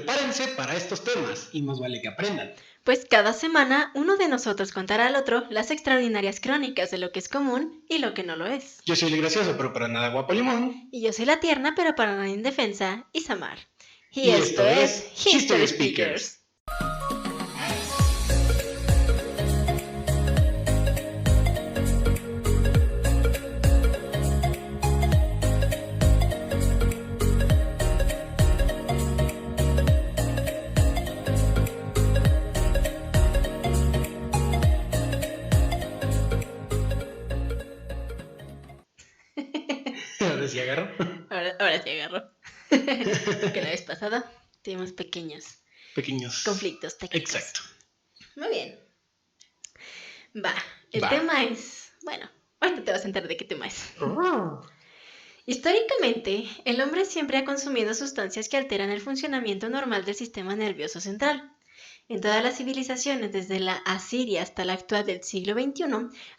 prepárense para estos temas y más vale que aprendan. Pues cada semana uno de nosotros contará al otro las extraordinarias crónicas de lo que es común y lo que no lo es. Yo soy el gracioso, pero para nada guapo limón. Y yo soy la tierna, pero para nada indefensa, Isamar. Y esto es History Speakers. Ahora sí agarro. Ahora sí agarro. Porque la vez pasada tuvimos pequeños conflictos técnicos. Exacto. Muy bien. El tema es... Bueno, ahorita te vas a enterar de qué tema es. Históricamente, el hombre siempre ha consumido sustancias que alteran el funcionamiento normal del sistema nervioso central. En todas las civilizaciones, desde la asiria hasta la actual del siglo XXI,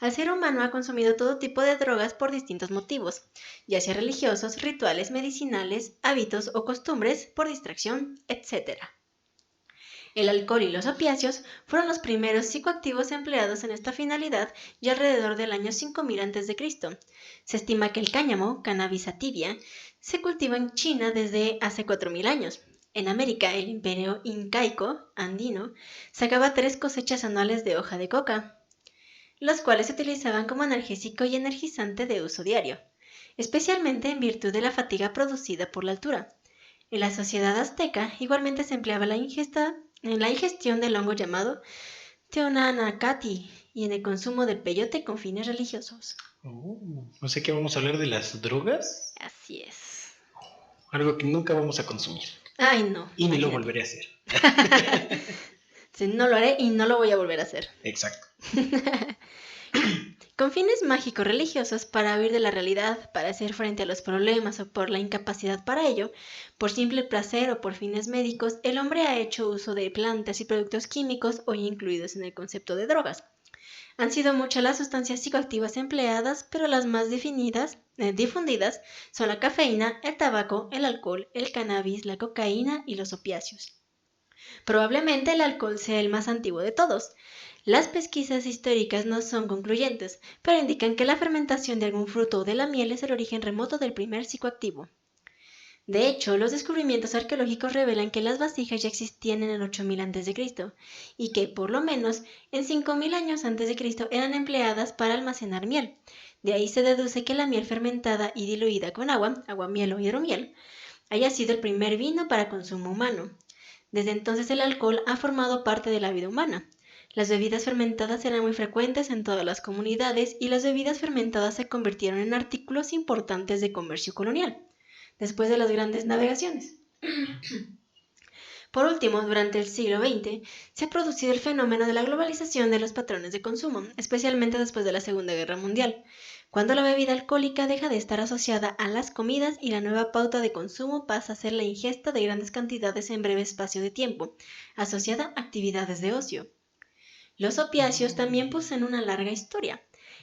el ser humano ha consumido todo tipo de drogas por distintos motivos, ya sea religiosos, rituales, medicinales, hábitos o costumbres, por distracción, etc. El alcohol y los opiáceos fueron los primeros psicoactivos empleados en esta finalidad ya alrededor del año 5000 a.C. Se estima que el cáñamo, Cannabis sativa, se cultiva en China desde hace 4000 años. En América, el imperio incaico andino sacaba 3 cosechas anuales de hoja de coca, los cuales se utilizaban como analgésico y energizante de uso diario, especialmente en virtud de la fatiga producida por la altura. En la sociedad azteca igualmente se empleaba en la ingestión del hongo llamado Teonanacatl y en el consumo del peyote con fines religiosos. No sé qué vamos a hablar de las drogas. Así es. Algo que nunca vamos a consumir. Ay, no. Y ni lo volveré a hacer. Sí, no lo haré y no lo voy a volver a hacer. Exacto. Con fines mágicos religiosos para huir de la realidad, para hacer frente a los problemas o por la incapacidad para ello, por simple placer o por fines médicos, el hombre ha hecho uso de plantas y productos químicos hoy incluidos en el concepto de drogas. Han sido muchas las sustancias psicoactivas empleadas, pero las más difundidas son la cafeína, el tabaco, el alcohol, el cannabis, la cocaína y los opiáceos. Probablemente el alcohol sea el más antiguo de todos. Las pesquisas históricas no son concluyentes, pero indican que la fermentación de algún fruto o de la miel es el origen remoto del primer psicoactivo. De hecho, los descubrimientos arqueológicos revelan que las vasijas ya existían en el 8000 a.C. y que, por lo menos, en 5000 años a.C. eran empleadas para almacenar miel. De ahí se deduce que la miel fermentada y diluida con agua, aguamiel o hidromiel, haya sido el primer vino para consumo humano. Desde entonces el alcohol ha formado parte de la vida humana. Las bebidas fermentadas eran muy frecuentes en todas las comunidades y las bebidas fermentadas se convirtieron en artículos importantes de comercio colonial, después de las grandes navegaciones. Por último, durante el siglo XX, se ha producido el fenómeno de la globalización de los patrones de consumo, especialmente después de la Segunda Guerra Mundial, cuando la bebida alcohólica deja de estar asociada a las comidas y la nueva pauta de consumo pasa a ser la ingesta de grandes cantidades en breve espacio de tiempo, asociada a actividades de ocio. Los opiáceos también poseen una larga historia.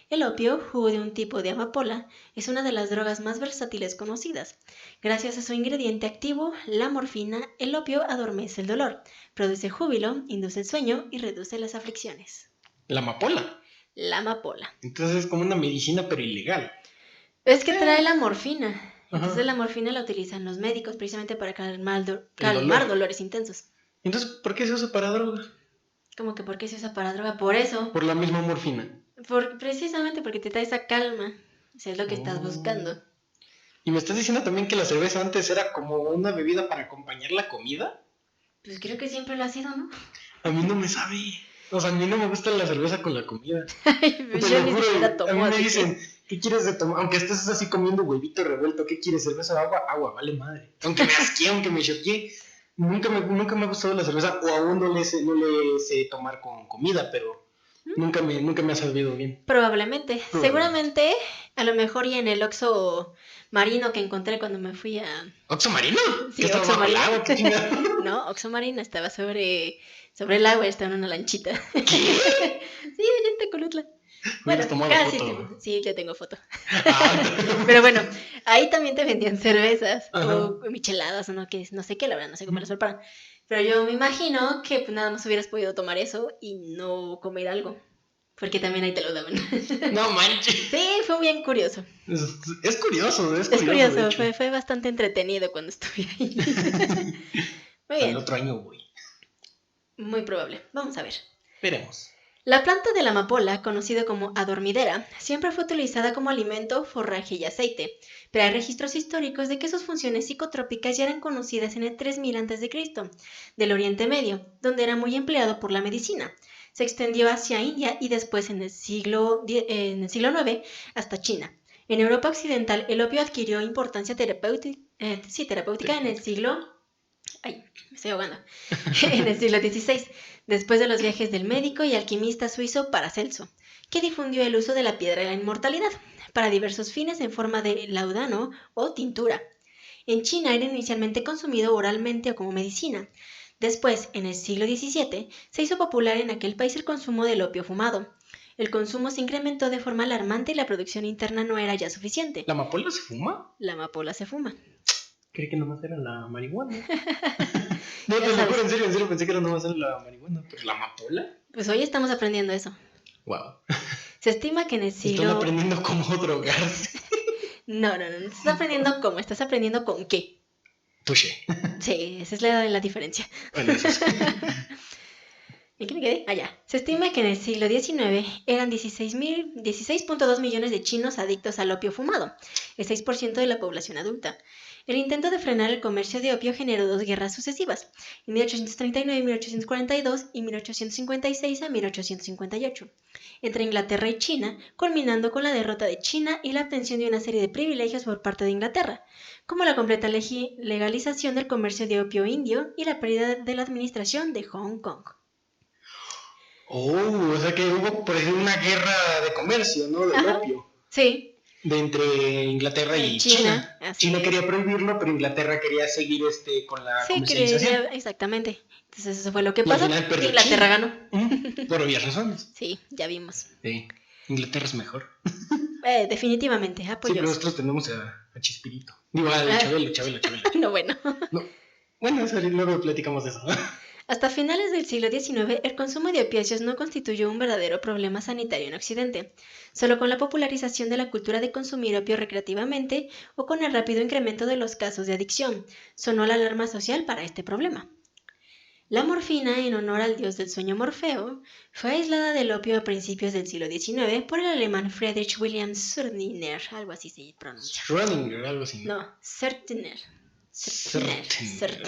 El opio, jugo de un tipo de amapola, es una de las drogas más versátiles conocidas. Gracias a su ingrediente activo, la morfina, el opio adormece el dolor, produce júbilo, induce el sueño y reduce las aflicciones. ¿La amapola? La amapola. Entonces es como una medicina pero ilegal. Es que trae la morfina. Entonces la morfina la utilizan los médicos precisamente para calmar dolores intensos. Entonces, ¿por qué se usa para droga? ¿Cómo que por qué se usa para droga? Por eso. Por la misma morfina. Precisamente porque te da esa calma. O sea, es lo que estás buscando. ¿Y me estás diciendo también que la cerveza antes era como una bebida para acompañar la comida? Pues creo que siempre lo ha sido, ¿no? A mí no me sabe. O sea, a mí no me gusta la cerveza con la comida. Pues yo ni siquiera tomo. A mí me dicen, ¿qué quieres de tomar? Aunque estés así comiendo huevito revuelto, ¿qué quieres? ¿Cerveza o agua? Agua, vale madre. Aunque me asqué, aunque me choqué. Nunca me ha gustado la cerveza, o aún no le sé tomar con comida, pero nunca me ha sabido bien. Probablemente. Seguramente, a lo mejor y en el Oxxo Marino que encontré cuando me fui a... ¿Oxxo Marino? Sí, Oxxo Marino. No, Oxxo Marino estaba sobre el agua, estaba en una lanchita. ¿Qué? Sí, allá en Tecolutla. Bueno, Hubieras tomado casi, foto. sí, le tengo foto. Ah, Pero bueno, ahí también te vendían cervezas Ajá. o micheladas o no, que, no sé qué, la verdad, no sé cómo las preparan. Pero yo me imagino que pues, nada más hubieras podido tomar eso y no comer algo. Porque también ahí te lo daban. No manches. Sí, fue bien curioso. Es curioso, Es de curioso, hecho. fue bastante entretenido cuando estuve ahí. Muy Al bien, otro año voy. muy probable. Vamos a ver. Veremos. La planta de la amapola, conocida como adormidera, siempre fue utilizada como alimento, forraje y aceite, pero hay registros históricos de que sus funciones psicotrópicas ya eran conocidas en el 3000 a.C., del Oriente Medio, donde era muy empleado por la medicina. Se extendió hacia India y después en el siglo IX hasta China. En Europa Occidental, el opio adquirió importancia terapéutica en el siglo... Ay, me estoy ahogando. En el siglo XVI, después de los viajes del médico y alquimista suizo Paracelso, que difundió el uso de la piedra de la inmortalidad para diversos fines en forma de laudano o tintura. En China era inicialmente consumido oralmente o como medicina. Después, en el siglo XVII, se hizo popular en aquel país el consumo del opio fumado. El consumo se incrementó de forma alarmante y la producción interna no era ya suficiente. ¿La amapola se fuma? La amapola se fuma. Creí que nomás era la marihuana. No, Ya te lo sabes. juro, en serio, pensé que era nomás era la marihuana. ¿Pero la amapola? Pues hoy estamos aprendiendo eso. Wow. Se estima que en el Están siglo... aprendiendo cómo drogarse. No estás aprendiendo cómo, estás aprendiendo con qué. Touché. Sí, esa es la diferencia. Bueno, eso sí. ¿En qué me quedé? Ya. Se estima que en el siglo XIX eran 16.2 millones de chinos adictos al opio fumado, el 6% de la población adulta. El intento de frenar el comercio de opio generó dos guerras sucesivas, en 1839 y 1842 y 1856 a 1858, entre Inglaterra y China, culminando con la derrota de China y la obtención de una serie de privilegios por parte de Inglaterra, como la completa legalización del comercio de opio indio y la pérdida de la administración de Hong Kong. Oh, o sea que hubo, por ejemplo, una guerra de comercio, ¿no? Del opio. Sí. De entre Inglaterra y China. China quería prohibirlo, pero Inglaterra quería seguir con la comercialización. Exactamente. Entonces eso fue lo que Y pasó. al final perdió Inglaterra China. ganó. Por obvias razones. Sí, ya vimos. Sí. Inglaterra es mejor. Definitivamente, Sí, apoyo. pero nosotros tenemos a Chespirito. Digo, al Chabelo. No, bueno. No. Bueno, luego platicamos de eso. Hasta finales del siglo XIX, el consumo de opiáceos no constituyó un verdadero problema sanitario en Occidente. Solo con la popularización de la cultura de consumir opio recreativamente o con el rápido incremento de los casos de adicción, sonó la alarma social para este problema. La morfina, en honor al dios del sueño Morfeo, fue aislada del opio a principios del siglo XIX por el alemán Friedrich Wilhelm Scherner, algo así se pronuncia. Schrödinger, algo así. No, Scherner.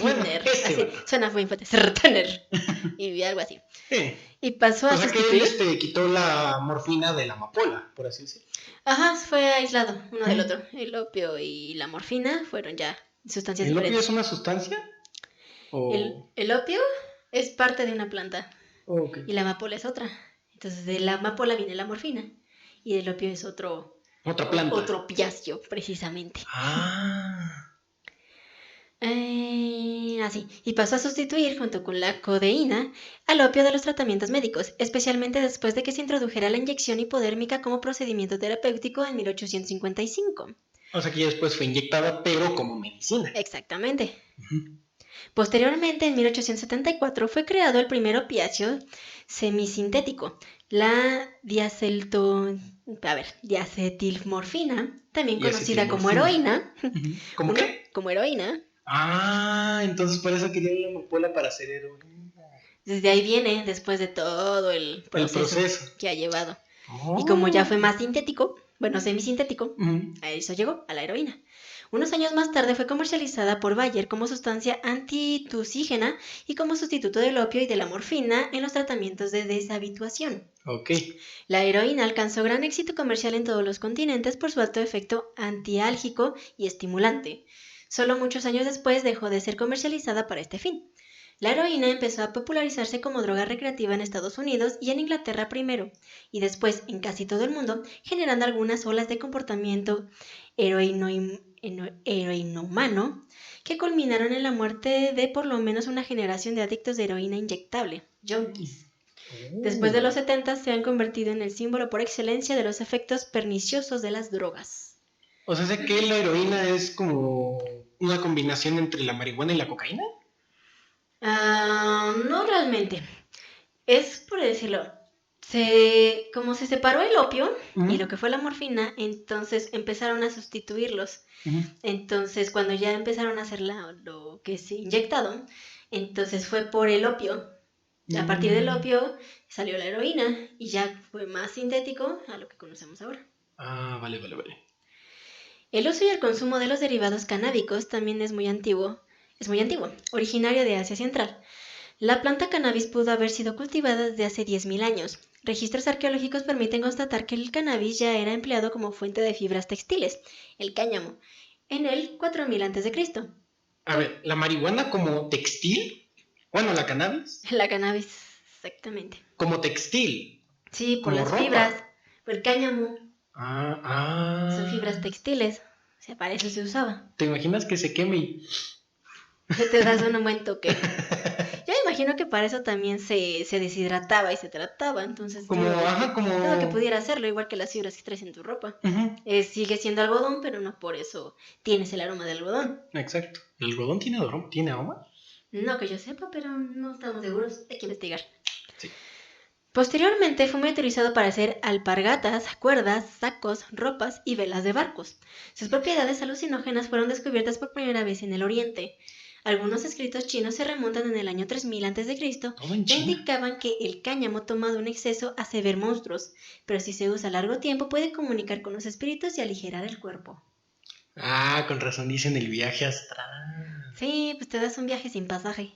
Bueno, así, suena muy fuerte. Scherner. Y algo así. Sí. Y pasó a sustituir. O sea que él quitó la morfina de la amapola, por así decirlo. Ajá, fue aislado uno del otro. El opio y la morfina fueron ya sustancias diferentes. ¿El opio es una sustancia? El opio es parte de una planta. Okay. Y la amapola es otra. Entonces de la amapola viene la morfina. Y del opio es otra planta. Otro opiáceo, precisamente. Así. Y pasó a sustituir, junto con la codeína, al opio de los tratamientos médicos, especialmente después de que se introdujera la inyección hipodérmica como procedimiento terapéutico en 1855. O sea que ya después fue inyectada, pero como medicina. Exactamente. Posteriormente, en 1874, fue creado el primer opiáceo semisintético, la diacetilmorfina, también conocida como heroína. ¿Cómo qué? Como heroína. Entonces por eso quería la amapola para hacer heroína. Desde ahí viene, después de todo el proceso que ha llevado. Y como ya fue más sintético, semisintético, a eso llegó, a la heroína. Unos años más tarde fue comercializada por Bayer como sustancia antitusígena y como sustituto del opio y de la morfina en los tratamientos de deshabituación. Okay. La heroína alcanzó gran éxito comercial en todos los continentes por su alto efecto antiálgico y estimulante. Solo muchos años después dejó de ser comercializada para este fin. La heroína empezó a popularizarse como droga recreativa en Estados Unidos y en Inglaterra primero, y después en casi todo el mundo, generando algunas olas de comportamiento heroinómano que culminaron en la muerte de por lo menos una generación de adictos de heroína inyectable, junkies. Después de los 70 se han convertido en el símbolo por excelencia de los efectos perniciosos de las drogas. O sea, ¿sé que la heroína es como una combinación entre la marihuana y la cocaína? No realmente. Es por decirlo. Como se separó el opio y lo que fue la morfina, entonces empezaron a sustituirlos. Entonces, cuando ya empezaron a hacer lo que se inyectado, entonces fue por el opio. A partir del opio salió la heroína y ya fue más sintético a lo que conocemos ahora. Ah, vale. El uso y el consumo de los derivados canábicos también es muy antiguo, originario de Asia Central. La planta cannabis pudo haber sido cultivada desde hace 10.000 años. Registros arqueológicos permiten constatar que el cannabis ya era empleado como fuente de fibras textiles, el cáñamo, en el 4000 a.C. A ver, ¿la marihuana como textil? Bueno, ¿la cannabis? La cannabis, exactamente. Como textil. Sí, por como las ropa. fibras, por el cáñamo. Son fibras textiles. O sea, para eso se usaba. ¿Te imaginas que se queme y te das un buen toque? Yo me imagino que para eso también se deshidrataba y se trataba, entonces como que pudiera hacerlo, igual que las fibras que traes en tu ropa. Sigue siendo algodón, pero no por eso tienes el aroma del algodón. Exacto. ¿El algodón tiene aroma? No que yo sepa, pero no estamos seguros. Hay que investigar. Sí. Posteriormente fue muy utilizado para hacer alpargatas, cuerdas, sacos, ropas y velas de barcos. Sus propiedades alucinógenas fueron descubiertas por primera vez en el Oriente. Algunos escritos chinos se remontan en el año 3000 a.C. e indicaban que el cáñamo tomado en exceso hace ver monstruos, pero si se usa a largo tiempo puede comunicar con los espíritus y aligerar el cuerpo. Con razón dicen el viaje astral. Sí, pues te das un viaje sin pasaje.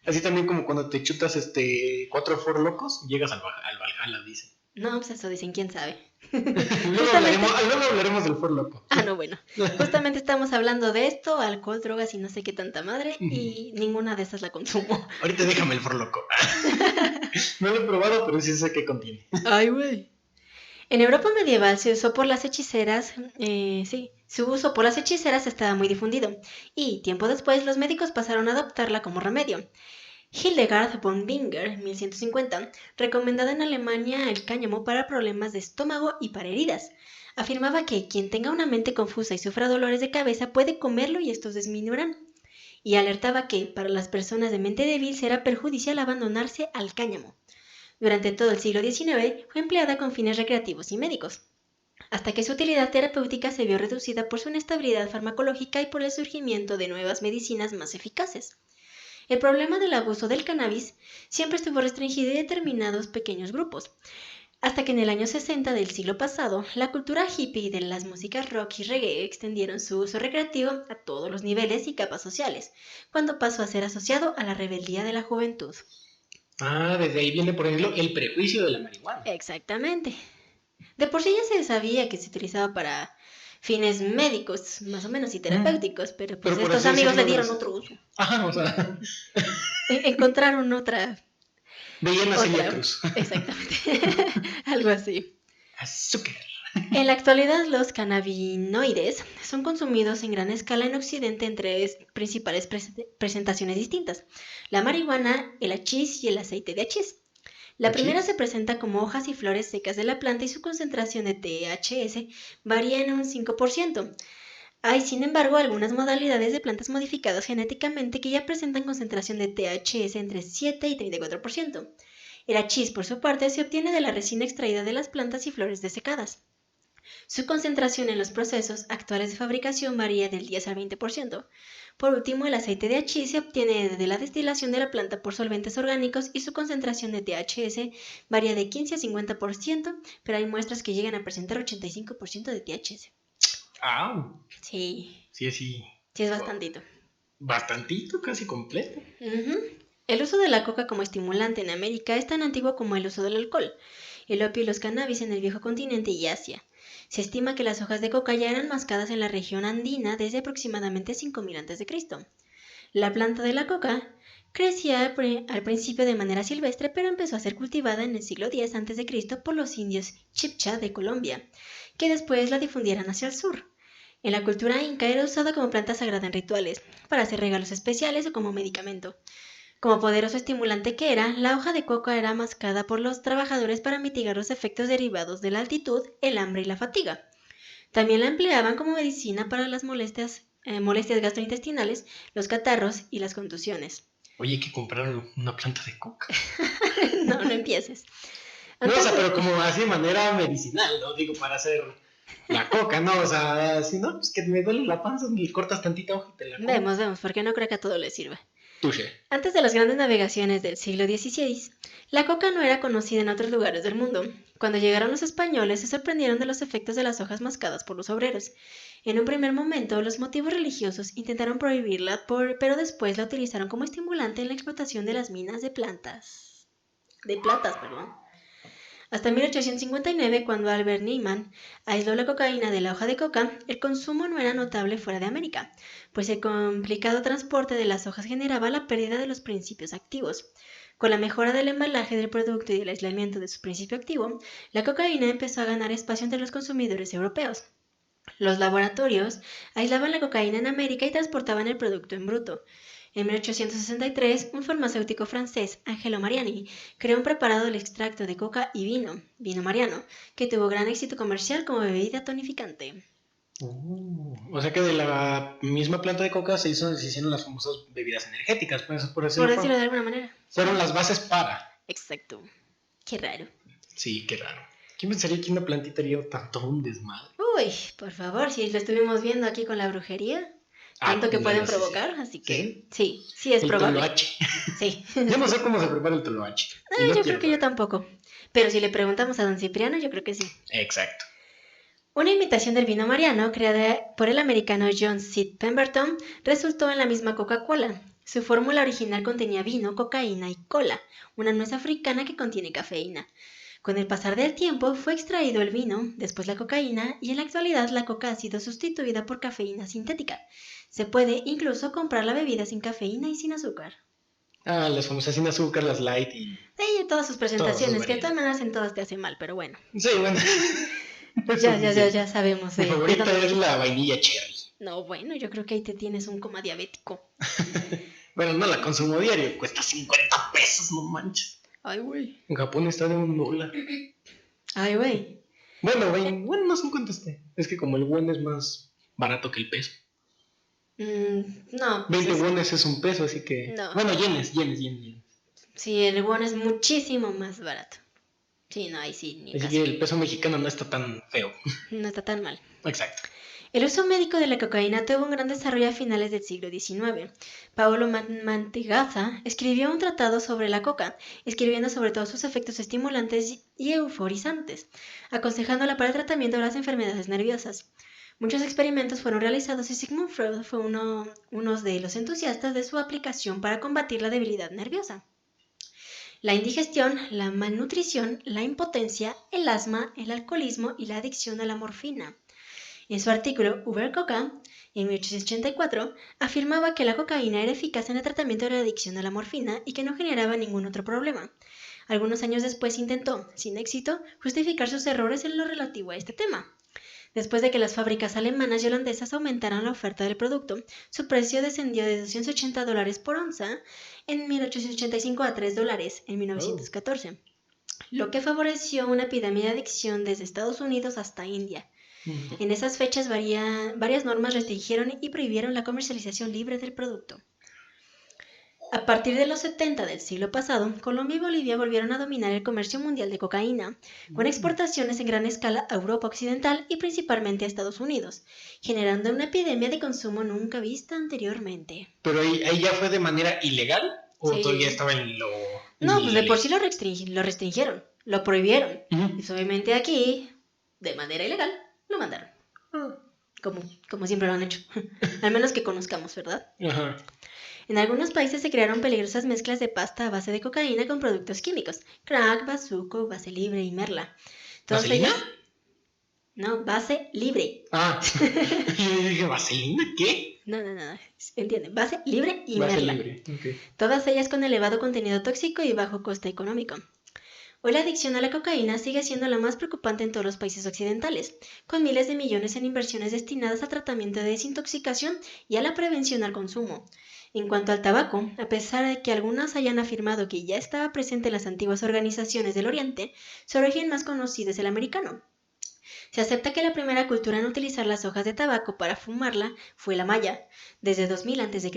Así también como cuando te chutas 4 For Locos, llegas al Valhalla, dicen. No, pues eso dicen, quién sabe. luego hablaremos del For Loco. No, bueno. Justamente estamos hablando de esto, alcohol, drogas y no sé qué tanta madre, y ninguna de esas la consumo. Ahorita déjame el For Loco. No lo he probado, pero sí sé qué contiene. Ay, güey. En Europa medieval su uso por las hechiceras estaba muy difundido, y tiempo después los médicos pasaron a adoptarla como remedio. Hildegard von Bingen, 1150, recomendada en Alemania el cáñamo para problemas de estómago y para heridas. Afirmaba que quien tenga una mente confusa y sufra dolores de cabeza puede comerlo y estos disminuirán. Y alertaba que, para las personas de mente débil, será perjudicial abandonarse al cáñamo. Durante todo el siglo XIX fue empleada con fines recreativos y médicos, hasta que su utilidad terapéutica se vio reducida por su inestabilidad farmacológica y por el surgimiento de nuevas medicinas más eficaces. El problema del abuso del cannabis siempre estuvo restringido a determinados pequeños grupos, hasta que en el año 60 del siglo pasado, la cultura hippie de las músicas rock y reggae extendieron su uso recreativo a todos los niveles y capas sociales, cuando pasó a ser asociado a la rebeldía de la juventud. Desde ahí viene, por ejemplo, el prejuicio de la marihuana. Exactamente. De por sí ya se sabía que se utilizaba para fines médicos, más o menos, y terapéuticos, pero estos amigos le dieron otro uso. O sea... Encontraron otra... Veían a Celia Cruz. Exactamente. Algo así. Azúcar. En la actualidad, los cannabinoides son consumidos en gran escala en Occidente en 3 principales presentaciones distintas: la marihuana, el hachís y el aceite de hachís. La primera se presenta como hojas y flores secas de la planta y su concentración de THC varía en un 5%. Hay, sin embargo, algunas modalidades de plantas modificadas genéticamente que ya presentan concentración de THC entre 7 y 34%. El hachís, por su parte, se obtiene de la resina extraída de las plantas y flores desecadas. Su concentración en los procesos actuales de fabricación varía del 10 al 20%. Por último, el aceite de hachís se obtiene de la destilación de la planta por solventes orgánicos y su concentración de THC varía de 15 a 50%, pero hay muestras que llegan a presentar 85% de THC. Sí. Sí es bastantito. Bastantito, casi completo. El uso de la coca como estimulante en América es tan antiguo como el uso del alcohol, el opio y los cannabis en el viejo continente y Asia. Se estima que las hojas de coca ya eran mascadas en la región andina desde aproximadamente 5000 a.C. La planta de la coca crecía al principio de manera silvestre, pero empezó a ser cultivada en el siglo X a.C. por los indios Chibcha de Colombia, que después la difundieron hacia el sur. En la cultura inca era usada como planta sagrada en rituales, para hacer regalos especiales o como medicamento. Como poderoso estimulante que era, la hoja de coca era mascada por los trabajadores para mitigar los efectos derivados de la altitud, el hambre y la fatiga. También la empleaban como medicina para las molestias gastrointestinales, los catarros y las contusiones. Oye, hay que comprar una planta de coca. No, no empieces. No, o sea, pero como así de manera medicinal, ¿no? Digo, para hacer la coca, ¿no? O sea, si no, pues que me duele la panza, me cortas tantita hoja y te la comes. Vemos, porque no creo que a todo le sirva. Touché. Antes de las grandes navegaciones del siglo XVI, la coca no era conocida en otros lugares del mundo. Cuando llegaron los españoles, se sorprendieron de los efectos de las hojas mascadas por los obreros. En un primer momento, los motivos religiosos intentaron prohibirla, pero después la utilizaron como estimulante en la explotación de las minas de platas. Hasta 1859, cuando Albert Niemann aisló la cocaína de la hoja de coca, el consumo no era notable fuera de América, pues el complicado transporte de las hojas generaba la pérdida de los principios activos. Con la mejora del embalaje del producto y el aislamiento de su principio activo, la cocaína empezó a ganar espacio entre los consumidores europeos. Los laboratorios aislaban la cocaína en América y transportaban el producto en bruto. En 1863, un farmacéutico francés, Angelo Mariani, creó un preparado del extracto de coca y vino mariano, que tuvo gran éxito comercial como bebida tonificante. O sea que de la misma planta de coca se hicieron las famosas bebidas energéticas, pues, por decirlo de alguna manera. Fueron las bases para. Exacto. Qué raro. Sí, qué raro. ¿Quién pensaría que una plantita haría tanto un desmadre? Uy, por favor, si lo estuvimos viendo aquí con la brujería. Tanto que pueden provocar, así que sí es probable. Toloache. Sí. Yo no sé cómo se prepara el toloache. Yo creo que yo tampoco. Pero si le preguntamos a don Cipriano, yo creo que sí. Exacto. Una imitación del vino mariano, creada por el americano John C. Pemberton, resultó en la misma Coca-Cola. Su fórmula original contenía vino, cocaína y cola, una nuez africana que contiene cafeína. Con el pasar del tiempo fue extraído el vino, después la cocaína, y en la actualidad la coca ha sido sustituida por cafeína sintética. Se puede incluso comprar la bebida sin cafeína y sin azúcar. Ah, las famosas sin azúcar, las light y... Sí, todas sus presentaciones, que de todas maneras en todas te hacen mal, pero bueno. Sí, bueno. Ya sabemos. Mi favorita es la vainilla cherry. No, bueno, yo creo que ahí te tienes un coma diabético. Bueno, no la consumo diario, cuesta 50 pesos, no manches. Ay, güey. En Japón está de $1. Ay, güey. Bueno, no sé cuánto esté. Es que como el won es más barato que el peso. No. 20 wones es un peso, así que... No. Bueno, yenes. Sí, el won es muchísimo más barato. Sí, no, ahí sí. Así que el peso mexicano no está tan feo. No está tan mal. Exacto. El uso médico de la cocaína tuvo un gran desarrollo a finales del siglo XIX. Paolo Mantegazza escribió un tratado sobre la coca, escribiendo sobre todos sus efectos estimulantes y euforizantes, aconsejándola para el tratamiento de las enfermedades nerviosas. Muchos experimentos fueron realizados y Sigmund Freud fue uno de los entusiastas de su aplicación para combatir la debilidad nerviosa. La indigestión, la malnutrición, la impotencia, el asma, el alcoholismo y la adicción a la morfina. En su artículo Über Coca, en 1884, afirmaba que la cocaína era eficaz en el tratamiento de la adicción a la morfina y que no generaba ningún otro problema. Algunos años después intentó, sin éxito, justificar sus errores en lo relativo a este tema. Después de que las fábricas alemanas y holandesas aumentaran la oferta del producto, su precio descendió de $280 por onza en 1885 a $3 en 1914, lo que favoreció una epidemia de adicción desde Estados Unidos hasta India. En esas fechas varias normas restringieron y prohibieron la comercialización libre del producto. A partir de los 70 del siglo pasado, Colombia y Bolivia volvieron a dominar el comercio mundial de cocaína, con exportaciones en gran escala a Europa Occidental y principalmente a Estados Unidos, generando una epidemia de consumo nunca vista anteriormente. ¿Pero ahí ya fue de manera ilegal? ¿O Sí. todavía estaba en lo...? No, pues de por sí lo restringieron, lo prohibieron. Uh-huh. Y pues obviamente aquí, de manera ilegal, lo mandaron. Como siempre lo han hecho. Al menos que conozcamos, ¿verdad? Ajá. En algunos países se crearon peligrosas mezclas de pasta a base de cocaína con productos químicos. Crack, bazuco, base libre y merla. ¿Vaselina? No, base libre. Ah, yo dije, ¿vaselina? ¿Qué? No. Entienden, base libre y base merla. Libre. Okay. Todas ellas con elevado contenido tóxico y bajo coste económico. Hoy la adicción a la cocaína sigue siendo la más preocupante en todos los países occidentales, con miles de millones en inversiones destinadas al tratamiento de desintoxicación y a la prevención al consumo. En cuanto al tabaco, a pesar de que algunos hayan afirmado que ya estaba presente en las antiguas organizaciones del Oriente, su origen más conocido es el americano. Se acepta que la primera cultura en utilizar las hojas de tabaco para fumarla fue la maya, desde 2000 a.C.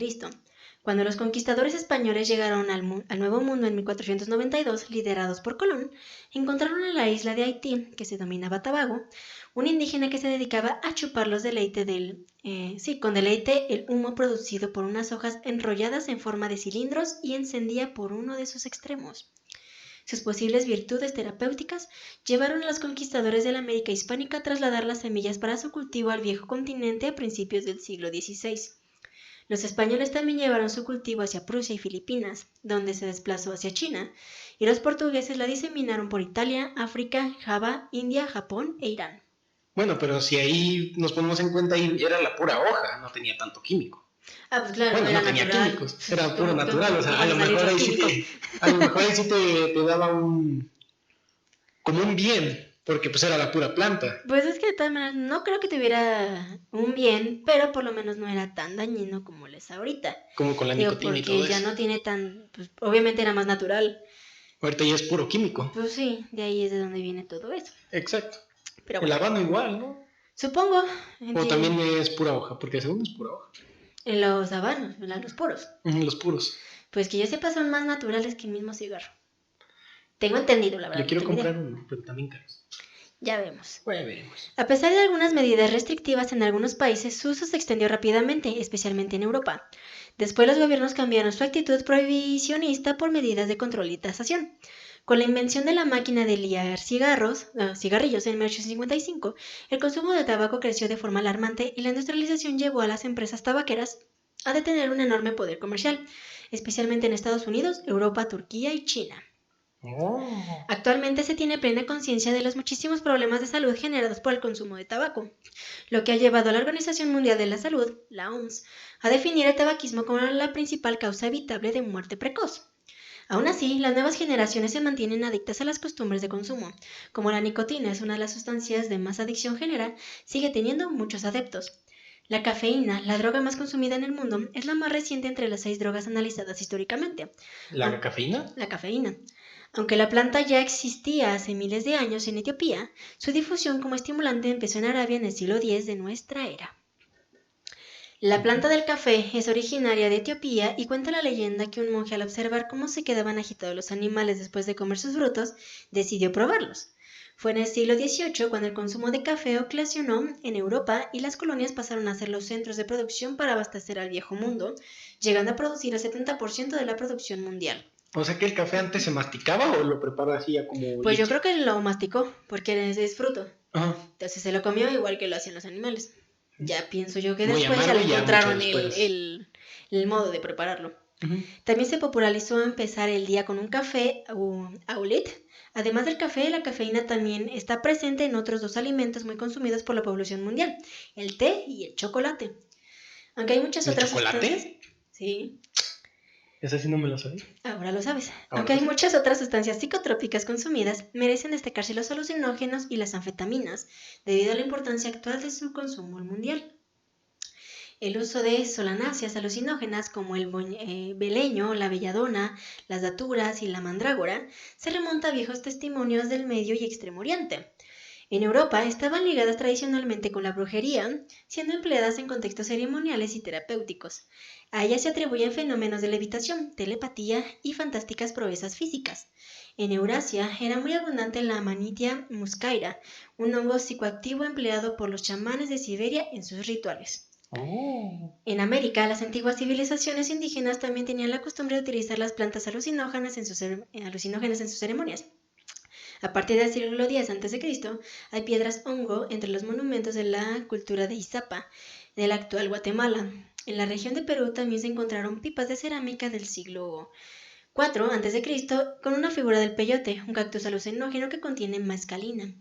Cuando los conquistadores españoles llegaron al Nuevo Mundo en 1492, liderados por Colón, encontraron en la isla de Haití, que se dominaba Tobago, un indígena que se dedicaba a chupar con deleite el humo producido por unas hojas enrolladas en forma de cilindros y encendía por uno de sus extremos. Sus posibles virtudes terapéuticas llevaron a los conquistadores de la América hispánica a trasladar las semillas para su cultivo al viejo continente a principios del siglo XVI. Los españoles también llevaron su cultivo hacia Prusia y Filipinas, donde se desplazó hacia China, y los portugueses la diseminaron por Italia, África, Java, India, Japón e Irán. Bueno, pero si ahí nos ponemos en cuenta, ahí era la pura hoja, no tenía tanto químico. Ah, pues claro, Bueno, era no tenía natural. químicos, era puro natural, o sea, ¿Cómo a lo van a mejor salir ahí los sí te daba como un bien, porque pues era la pura planta. Pues es que de todas maneras no creo que tuviera un bien, pero por lo menos no era tan dañino como lo es ahorita. Como con la nicotina y todo porque ya eso. no tiene pues obviamente era más natural. Ahorita ya es puro químico. Pues sí, de ahí es de donde viene todo eso. Exacto. Pero El bueno, habano igual, ¿no? supongo. O también es pura hoja, porque según es pura hoja. En los habanos, los puros. Los puros. Pues que yo sepa son más naturales que el mismo cigarro. Tengo entendido, la verdad. Yo quiero no tengo comprar idea. uno, pero también caros. Ya vemos. Bueno, veremos. A pesar de algunas medidas restrictivas en algunos países, su uso se extendió rápidamente, especialmente en Europa. Después los gobiernos cambiaron su actitud prohibicionista por medidas de control y tasación. Con la invención de la máquina de liar cigarrillos en 1855, el consumo de tabaco creció de forma alarmante y la industrialización llevó a las empresas tabaqueras a detener un enorme poder comercial, especialmente en Estados Unidos, Europa, Turquía y China. Oh. Actualmente se tiene plena conciencia de los muchísimos problemas de salud generados por el consumo de tabaco, lo que ha llevado a la Organización Mundial de la Salud, la OMS, a definir el tabaquismo como la principal causa evitable de muerte precoz. Aún así, las nuevas generaciones se mantienen adictas a las costumbres de consumo. Como la nicotina es una de las sustancias de más adicción genera, sigue teniendo muchos adeptos. La cafeína, la droga más consumida en el mundo, es la más reciente entre las 6 drogas analizadas históricamente. ¿La cafeína? La cafeína. Aunque la planta ya existía hace miles de años en Etiopía, su difusión como estimulante empezó en Arabia en el siglo X de nuestra era. La planta del café es originaria de Etiopía y cuenta la leyenda que un monje al observar cómo se quedaban agitados los animales después de comer sus frutos, decidió probarlos. Fue en el siglo XVIII cuando el consumo de café ocasionó en Europa y las colonias pasaron a ser los centros de producción para abastecer al viejo mundo, llegando a producir el 70% de la producción mundial. O sea que el café antes se masticaba o lo prepara así ya como... Pues yo creo que lo masticó, porque es fruto. Ajá. Entonces se lo comió igual que lo hacían los animales. Ya pienso yo que Muy después ya amargo, le ya encontraron mucho después. el modo de prepararlo. Ujú. También se popularizó empezar el día con un café aulet. Además del café, la cafeína también está presente en otros 2 alimentos muy consumidos por la población mundial, el té y el chocolate. Aunque hay muchas ¿El otras chocolate? sustancias. Sí, Esa sí no me lo sabía. ahora lo sabes. Ahora Aunque hay sí. muchas otras sustancias psicotrópicas consumidas, merecen destacarse los alucinógenos y las anfetaminas, debido a la importancia actual de su consumo mundial. El uso de solanáceas alucinógenas como el beleño, la belladona, las daturas y la mandrágora se remonta a viejos testimonios del Medio y Extremo Oriente. En Europa estaban ligadas tradicionalmente con la brujería, siendo empleadas en contextos ceremoniales y terapéuticos. A ellas se atribuyen fenómenos de levitación, telepatía y fantásticas proezas físicas. En Eurasia era muy abundante la Amanita muscaria, un hongo psicoactivo empleado por los chamanes de Siberia en sus rituales. Oh. En América, las antiguas civilizaciones indígenas también tenían la costumbre de utilizar las plantas alucinógenas en sus ceremonias. A partir del siglo X a.C., hay piedras hongo entre los monumentos de la cultura de Izapa, del actual Guatemala. En la región de Perú también se encontraron pipas de cerámica del siglo IV a.C. con una figura del peyote, un cactus alucinógeno que contiene mescalina.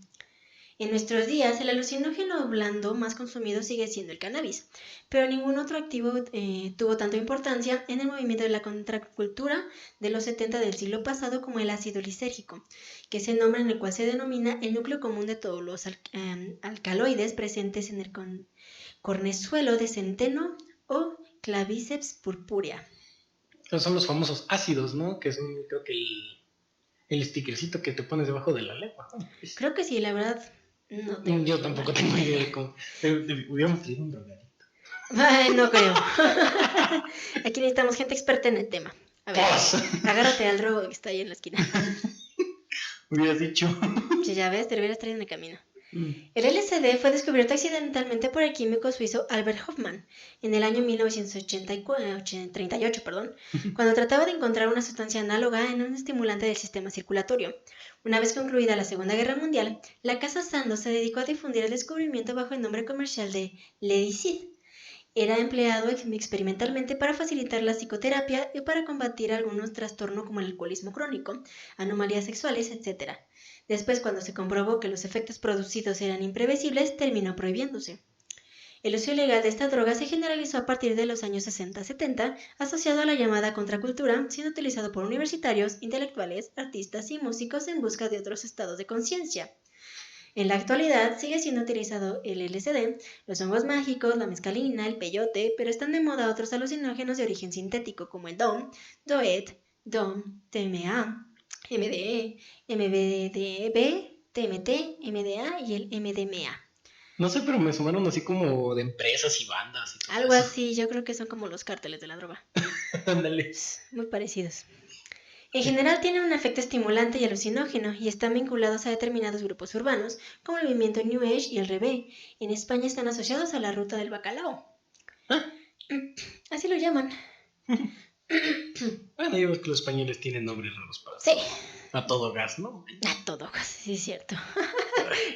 En nuestros días, el alucinógeno blando más consumido sigue siendo el cannabis, pero ningún otro activo tuvo tanta importancia en el movimiento de la contracultura de los 70 del siglo pasado como el ácido lisérgico, que es el nombre en el cual se denomina el núcleo común de todos los alcaloides presentes en el cornezuelo de centeno o clavíceps purpúrea. Esos son los famosos ácidos, ¿no? Que son, creo que el stickercito que te pones debajo de la lengua. Creo que sí, la verdad. No tengo Yo tampoco tengo idea de cómo. Hubiéramos traído un drogadicto. Ay, no creo. Aquí necesitamos gente experta en el tema. A ver, agárrate al drogo que está ahí en la esquina. Hubieras dicho. Si ya ves, te lo hubieras traído en el camino. El LSD fue descubierto accidentalmente por el químico suizo Albert Hofmann en el año 1938, cuando trataba de encontrar una sustancia análoga en un estimulante del sistema circulatorio. Una vez concluida la Segunda Guerra Mundial, la Casa Sandoz se dedicó a difundir el descubrimiento bajo el nombre comercial de Ledicid. Era empleado experimentalmente para facilitar la psicoterapia y para combatir algunos trastornos como el alcoholismo crónico, anomalías sexuales, etc. Después, cuando se comprobó que los efectos producidos eran imprevisibles, terminó prohibiéndose. El uso ilegal de esta droga se generalizó a partir de los años 60-70, asociado a la llamada contracultura, siendo utilizado por universitarios, intelectuales, artistas y músicos en busca de otros estados de conciencia. En la actualidad sigue siendo utilizado el LSD, los hongos mágicos, la mescalina, el peyote, pero están de moda otros alucinógenos de origen sintético como el DOM, DOET, DOM, TMA, MDE, MBDB, TMT, MDA y el MDMA. No sé, pero me sumaron así como de empresas y bandas. Y todo Algo eso. así, yo creo que son como los cárteles de la droga. Ándale. Muy parecidos. En general tienen un efecto estimulante y alucinógeno y están vinculados a determinados grupos urbanos, como el movimiento New Age y el Rebé. En España están asociados a la ruta del bacalao. Así lo llaman. Bueno, yo creo que los españoles tienen nombres raros para Sí. A todo gas, ¿no? A todo gas, sí es cierto.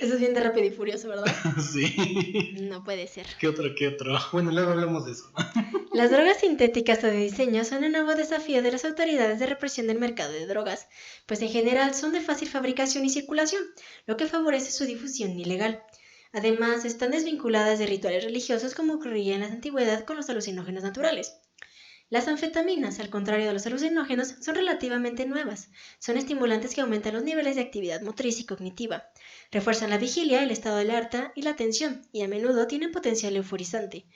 Eso es bien de Rápido y Furioso, ¿verdad? Sí. No puede ser. ¿Qué otro? Bueno, luego hablamos de eso. Las drogas sintéticas o de diseño son un nuevo desafío de las autoridades de represión del mercado de drogas, pues en general son de fácil fabricación y circulación, lo que favorece su difusión ilegal. Además, están desvinculadas de rituales religiosos como ocurría en la antigüedad con los alucinógenos naturales. Las anfetaminas, al contrario de los alucinógenos, son relativamente nuevas. Son estimulantes que aumentan los niveles de actividad motriz y cognitiva. Refuerzan la vigilia, el estado de alerta y la atención, y a menudo tienen potencial euforizante.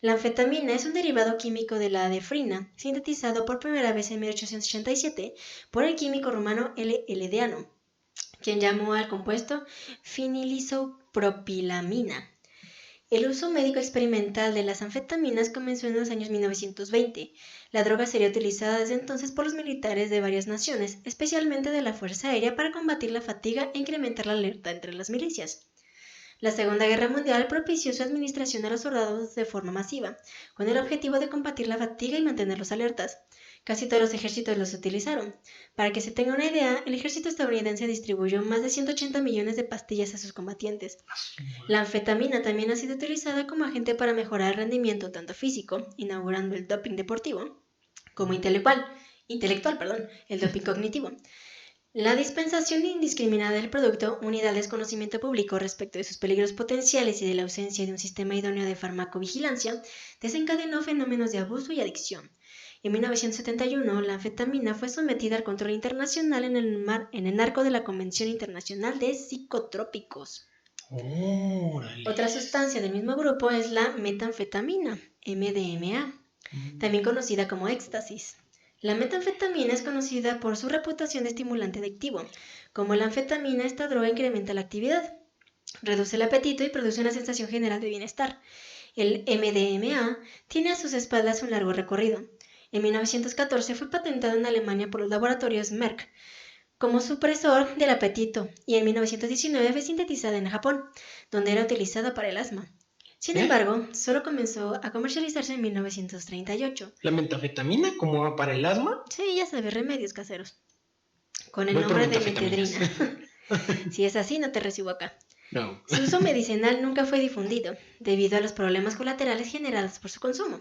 La anfetamina es un derivado químico de la adefrina, sintetizado por primera vez en 1887 por el químico rumano L. Elediano, quien llamó al compuesto fenilisopropilamina. El uso médico experimental de las anfetaminas comenzó en los años 1920. La droga sería utilizada desde entonces por los militares de varias naciones, especialmente de la Fuerza Aérea, para combatir la fatiga e incrementar la alerta entre las milicias. La Segunda Guerra Mundial propició su administración a los soldados de forma masiva, con el objetivo de combatir la fatiga y mantenerlos alertas. Casi todos los ejércitos los utilizaron. Para que se tenga una idea, el ejército estadounidense distribuyó más de 180 millones de pastillas a sus combatientes. La anfetamina también ha sido utilizada como agente para mejorar el rendimiento tanto físico, inaugurando el doping deportivo, como intelectual, el doping cognitivo. La dispensación indiscriminada del producto, unida al desconocimiento público respecto de sus peligros potenciales y de la ausencia de un sistema idóneo de farmacovigilancia, desencadenó fenómenos de abuso y adicción. En 1971, la anfetamina fue sometida al control internacional en el marco de la Convención Internacional de Psicotrópicos. Otra sustancia del mismo grupo es la metanfetamina, MDMA, también conocida como éxtasis. La metanfetamina es conocida por su reputación de estimulante adictivo. Como la anfetamina, esta droga incrementa la actividad, reduce el apetito y produce una sensación general de bienestar. El MDMA tiene a sus espaldas un largo recorrido. En 1914 fue patentado en Alemania por los laboratorios Merck como supresor del apetito y en 1919 fue sintetizada en Japón, donde era utilizada para el asma. Sin embargo, solo comenzó a comercializarse en 1938. ¿La metanfetamina como para el asma? Sí, ya sabes, remedios caseros. Con el nombre de metedrina. Si es así, no te recibo acá. No. Su uso medicinal nunca fue difundido, debido a los problemas colaterales generados por su consumo.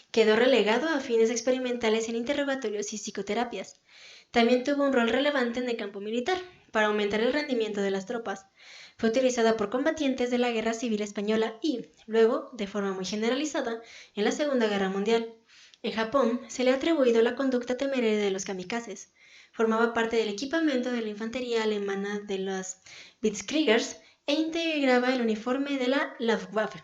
Quedó relegado a fines experimentales en interrogatorios y psicoterapias. También tuvo un rol relevante en el campo militar, para aumentar el rendimiento de las tropas. Fue utilizada por combatientes de la Guerra Civil Española y, luego, de forma muy generalizada, en la Segunda Guerra Mundial. En Japón, se le ha atribuido la conducta temeraria de los kamikazes. Formaba parte del equipamiento de la infantería alemana de los Blitzkriegers e integraba el uniforme de la Luftwaffe.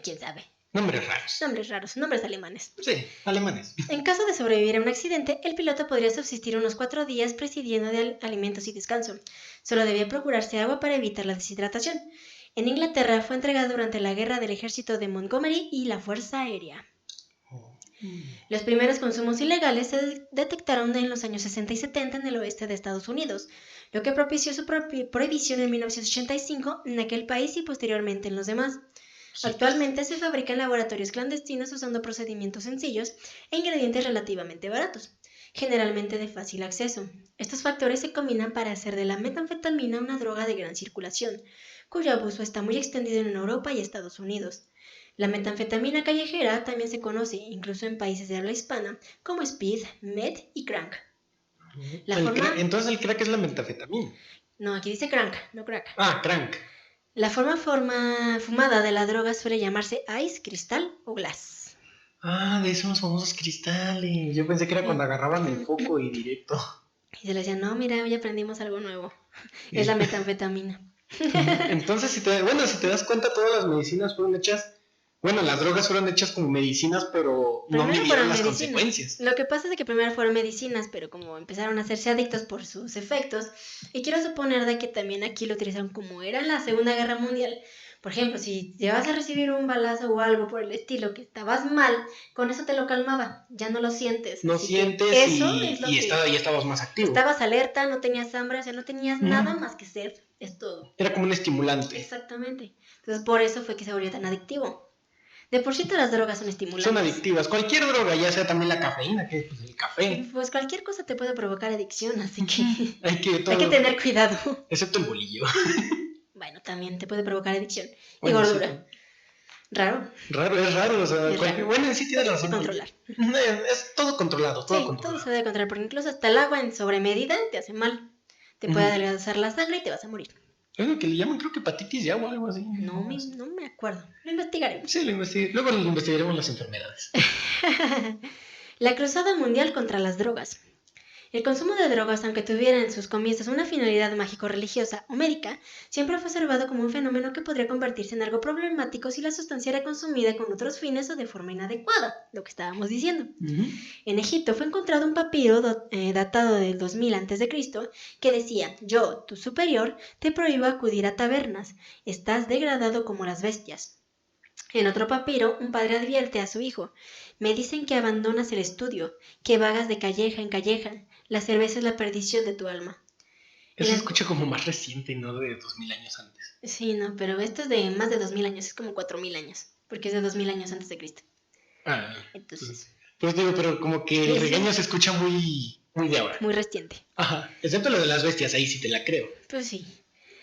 ¿Quién sabe? Nombres raros. Nombres raros, nombres alemanes. Sí, alemanes. En caso de sobrevivir a un accidente, el piloto podría subsistir unos 4 días prescindiendo de alimentos y descanso. Solo debía procurarse agua para evitar la deshidratación. En Inglaterra fue entregado durante la guerra del ejército de Montgomery y la Fuerza Aérea. Los primeros consumos ilegales se detectaron en los años 60 y 70 en el oeste de Estados Unidos, lo que propició su prohibición en 1985 en aquel país y posteriormente en los demás. Sí. Actualmente se fabrica en laboratorios clandestinos usando procedimientos sencillos e ingredientes relativamente baratos, generalmente de fácil acceso. Estos factores se combinan para hacer de la metanfetamina una droga de gran circulación, cuyo abuso está muy extendido en Europa y Estados Unidos. La metanfetamina callejera también se conoce, incluso en países de habla hispana, como speed, meth y crank. Entonces el crack es la metanfetamina. No, aquí dice crank, no crack. Ah, crank. La forma fumada de la droga suele llamarse ice, cristal o glass. Ah, de esos famosos cristales. Yo pensé que era cuando agarraban el foco y directo. Y se le decía, no, mira, hoy aprendimos algo nuevo. Es la metanfetamina. Entonces, si te das cuenta, todas las medicinas fueron hechas... Bueno, las drogas fueron hechas como medicinas, pero no midieron las consecuencias. Lo que pasa es que primero fueron medicinas, pero como empezaron a hacerse adictos por sus efectos, y quiero suponer de que también aquí lo utilizaron como era en la Segunda Guerra Mundial. Por ejemplo, si llevas a recibir un balazo o algo por el estilo, que estabas mal, con eso te lo calmaba, ya no lo sientes. No Así sientes eso y, es lo y ya estabas más activo. Estabas alerta, no tenías hambre, o sea, no tenías nada más que sed, es todo. Era como un estimulante. Exactamente. Entonces por eso fue que se volvió tan adictivo. De por sí todas las drogas son estimulantes. Son adictivas. Cualquier droga, ya sea también la cafeína, que es pues, el café. Pues cualquier cosa te puede provocar adicción, así que hay que tener cuidado. Excepto el bolillo. Bueno, también te puede provocar adicción. Bueno, y gordura. Sí. Raro. Es raro, o sea, raro. Bueno, sí tienes razón. Controlar. Es todo controlado, todo controlado. Todo se debe controlar, porque incluso hasta el agua en sobremedida te hace mal. Te puede adelgazar la sangre y te vas a morir. Es lo que le llaman, creo que hepatitis de agua, algo así. No me acuerdo. Lo investigaremos. Sí, luego lo investigaremos las enfermedades. La cruzada mundial contra las drogas. El consumo de drogas, aunque tuviera en sus comienzos una finalidad mágico-religiosa o médica, siempre fue observado como un fenómeno que podría convertirse en algo problemático si la sustancia era consumida con otros fines o de forma inadecuada, lo que estábamos diciendo. En Egipto fue encontrado un papiro datado del 2000 a.C. que decía: yo, tu superior, te prohíbo acudir a tabernas, estás degradado como las bestias. En otro papiro, un padre advierte a su hijo: me dicen que abandonas el estudio, que vagas de calleja en calleja. La cerveza es la perdición de tu alma. Eso se escucha como más reciente, ¿no? De 2000 años antes. Sí, no, pero esto es de más de 2000 años, es como 4000 años, porque es de 2000 años antes de Cristo. Ah, entonces. Pues digo, pero como que el regaño se escucha muy de ahora. Muy reciente. Ajá, excepto lo de las bestias, ahí sí te la creo. Pues sí.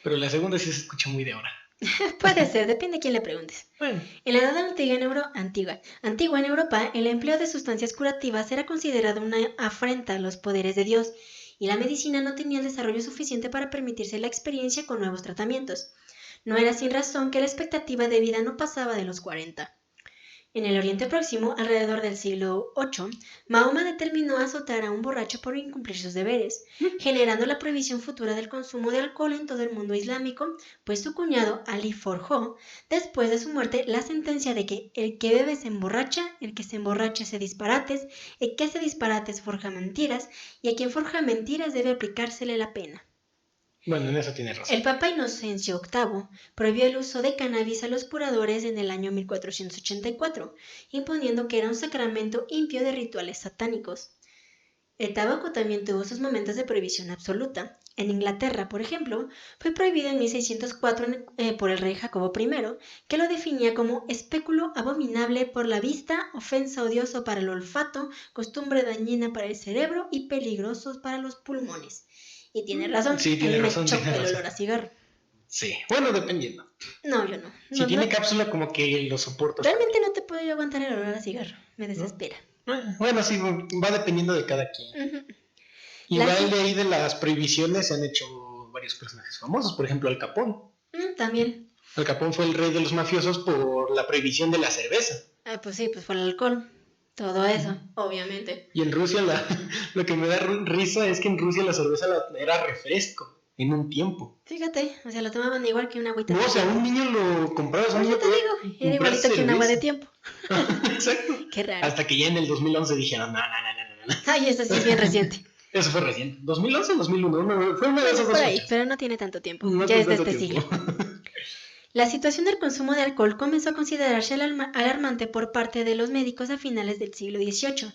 Pero la segunda sí se escucha muy de ahora. Puede ser, depende de quién le preguntes. Bueno. En la edad antigua en Europa, el empleo de sustancias curativas era considerado una afrenta a los poderes de Dios, y la medicina no tenía el desarrollo suficiente para permitirse la experiencia con nuevos tratamientos. No era sin razón que la expectativa de vida no pasaba de los 40. En el Oriente Próximo, alrededor del siglo VIII, Mahoma determinó azotar a un borracho por incumplir sus deberes, generando la prohibición futura del consumo de alcohol en todo el mundo islámico, pues su cuñado Ali forjó, después de su muerte, la sentencia de que el que bebe se emborracha, el que se emborracha hace disparates, el que hace disparates forja mentiras, y a quien forja mentiras debe aplicársele la pena. Bueno, en eso tiene razón. El Papa Inocencio VIII prohibió el uso de cannabis a los puradores en el año 1484, imponiendo que era un sacramento impío de rituales satánicos. El tabaco también tuvo sus momentos de prohibición absoluta. En Inglaterra, por ejemplo, fue prohibido en 1604 por el rey Jacobo I, que lo definía como espéculo abominable por la vista, ofensa odioso para el olfato, costumbre dañina para el cerebro y peligroso para los pulmones. Y tiene razón, sí, tiene razón, me choca el olor a cigarro. Sí, bueno, dependiendo. No, yo no. Si tiene cápsula, como que lo soporto. Realmente no te puedo yo aguantar el olor a cigarro, me desespera. Bueno, sí, va dependiendo de cada quien. Igual de ahí de las prohibiciones se han hecho varios personajes famosos, por ejemplo Al Capone. También. Al Capone fue el rey de los mafiosos por la prohibición de la cerveza. Pues sí, pues por el alcohol. Todo eso, obviamente. Y en Rusia lo que me da risa es que en Rusia la cerveza era refresco. en un tiempo. Fíjate, o sea, lo tomaban igual que una agüita No, de o sea, tiempo. un niño lo compraba, un Pues niño yo te podía digo, era comprar igualito que un agua de cerveza. tiempo. Exacto. Qué raro. Hasta que ya en el 2011 dijeron, no. Ay, eso sí es bien reciente. Eso fue reciente. 2011 o 2001, fue una de Bueno, esas por dos ahí, fechas. pero no tiene tanto tiempo. No Ya hace es de tanto este tiempo. siglo. La situación del consumo de alcohol comenzó a considerarse alarmante por parte de los médicos a finales del siglo XVIII,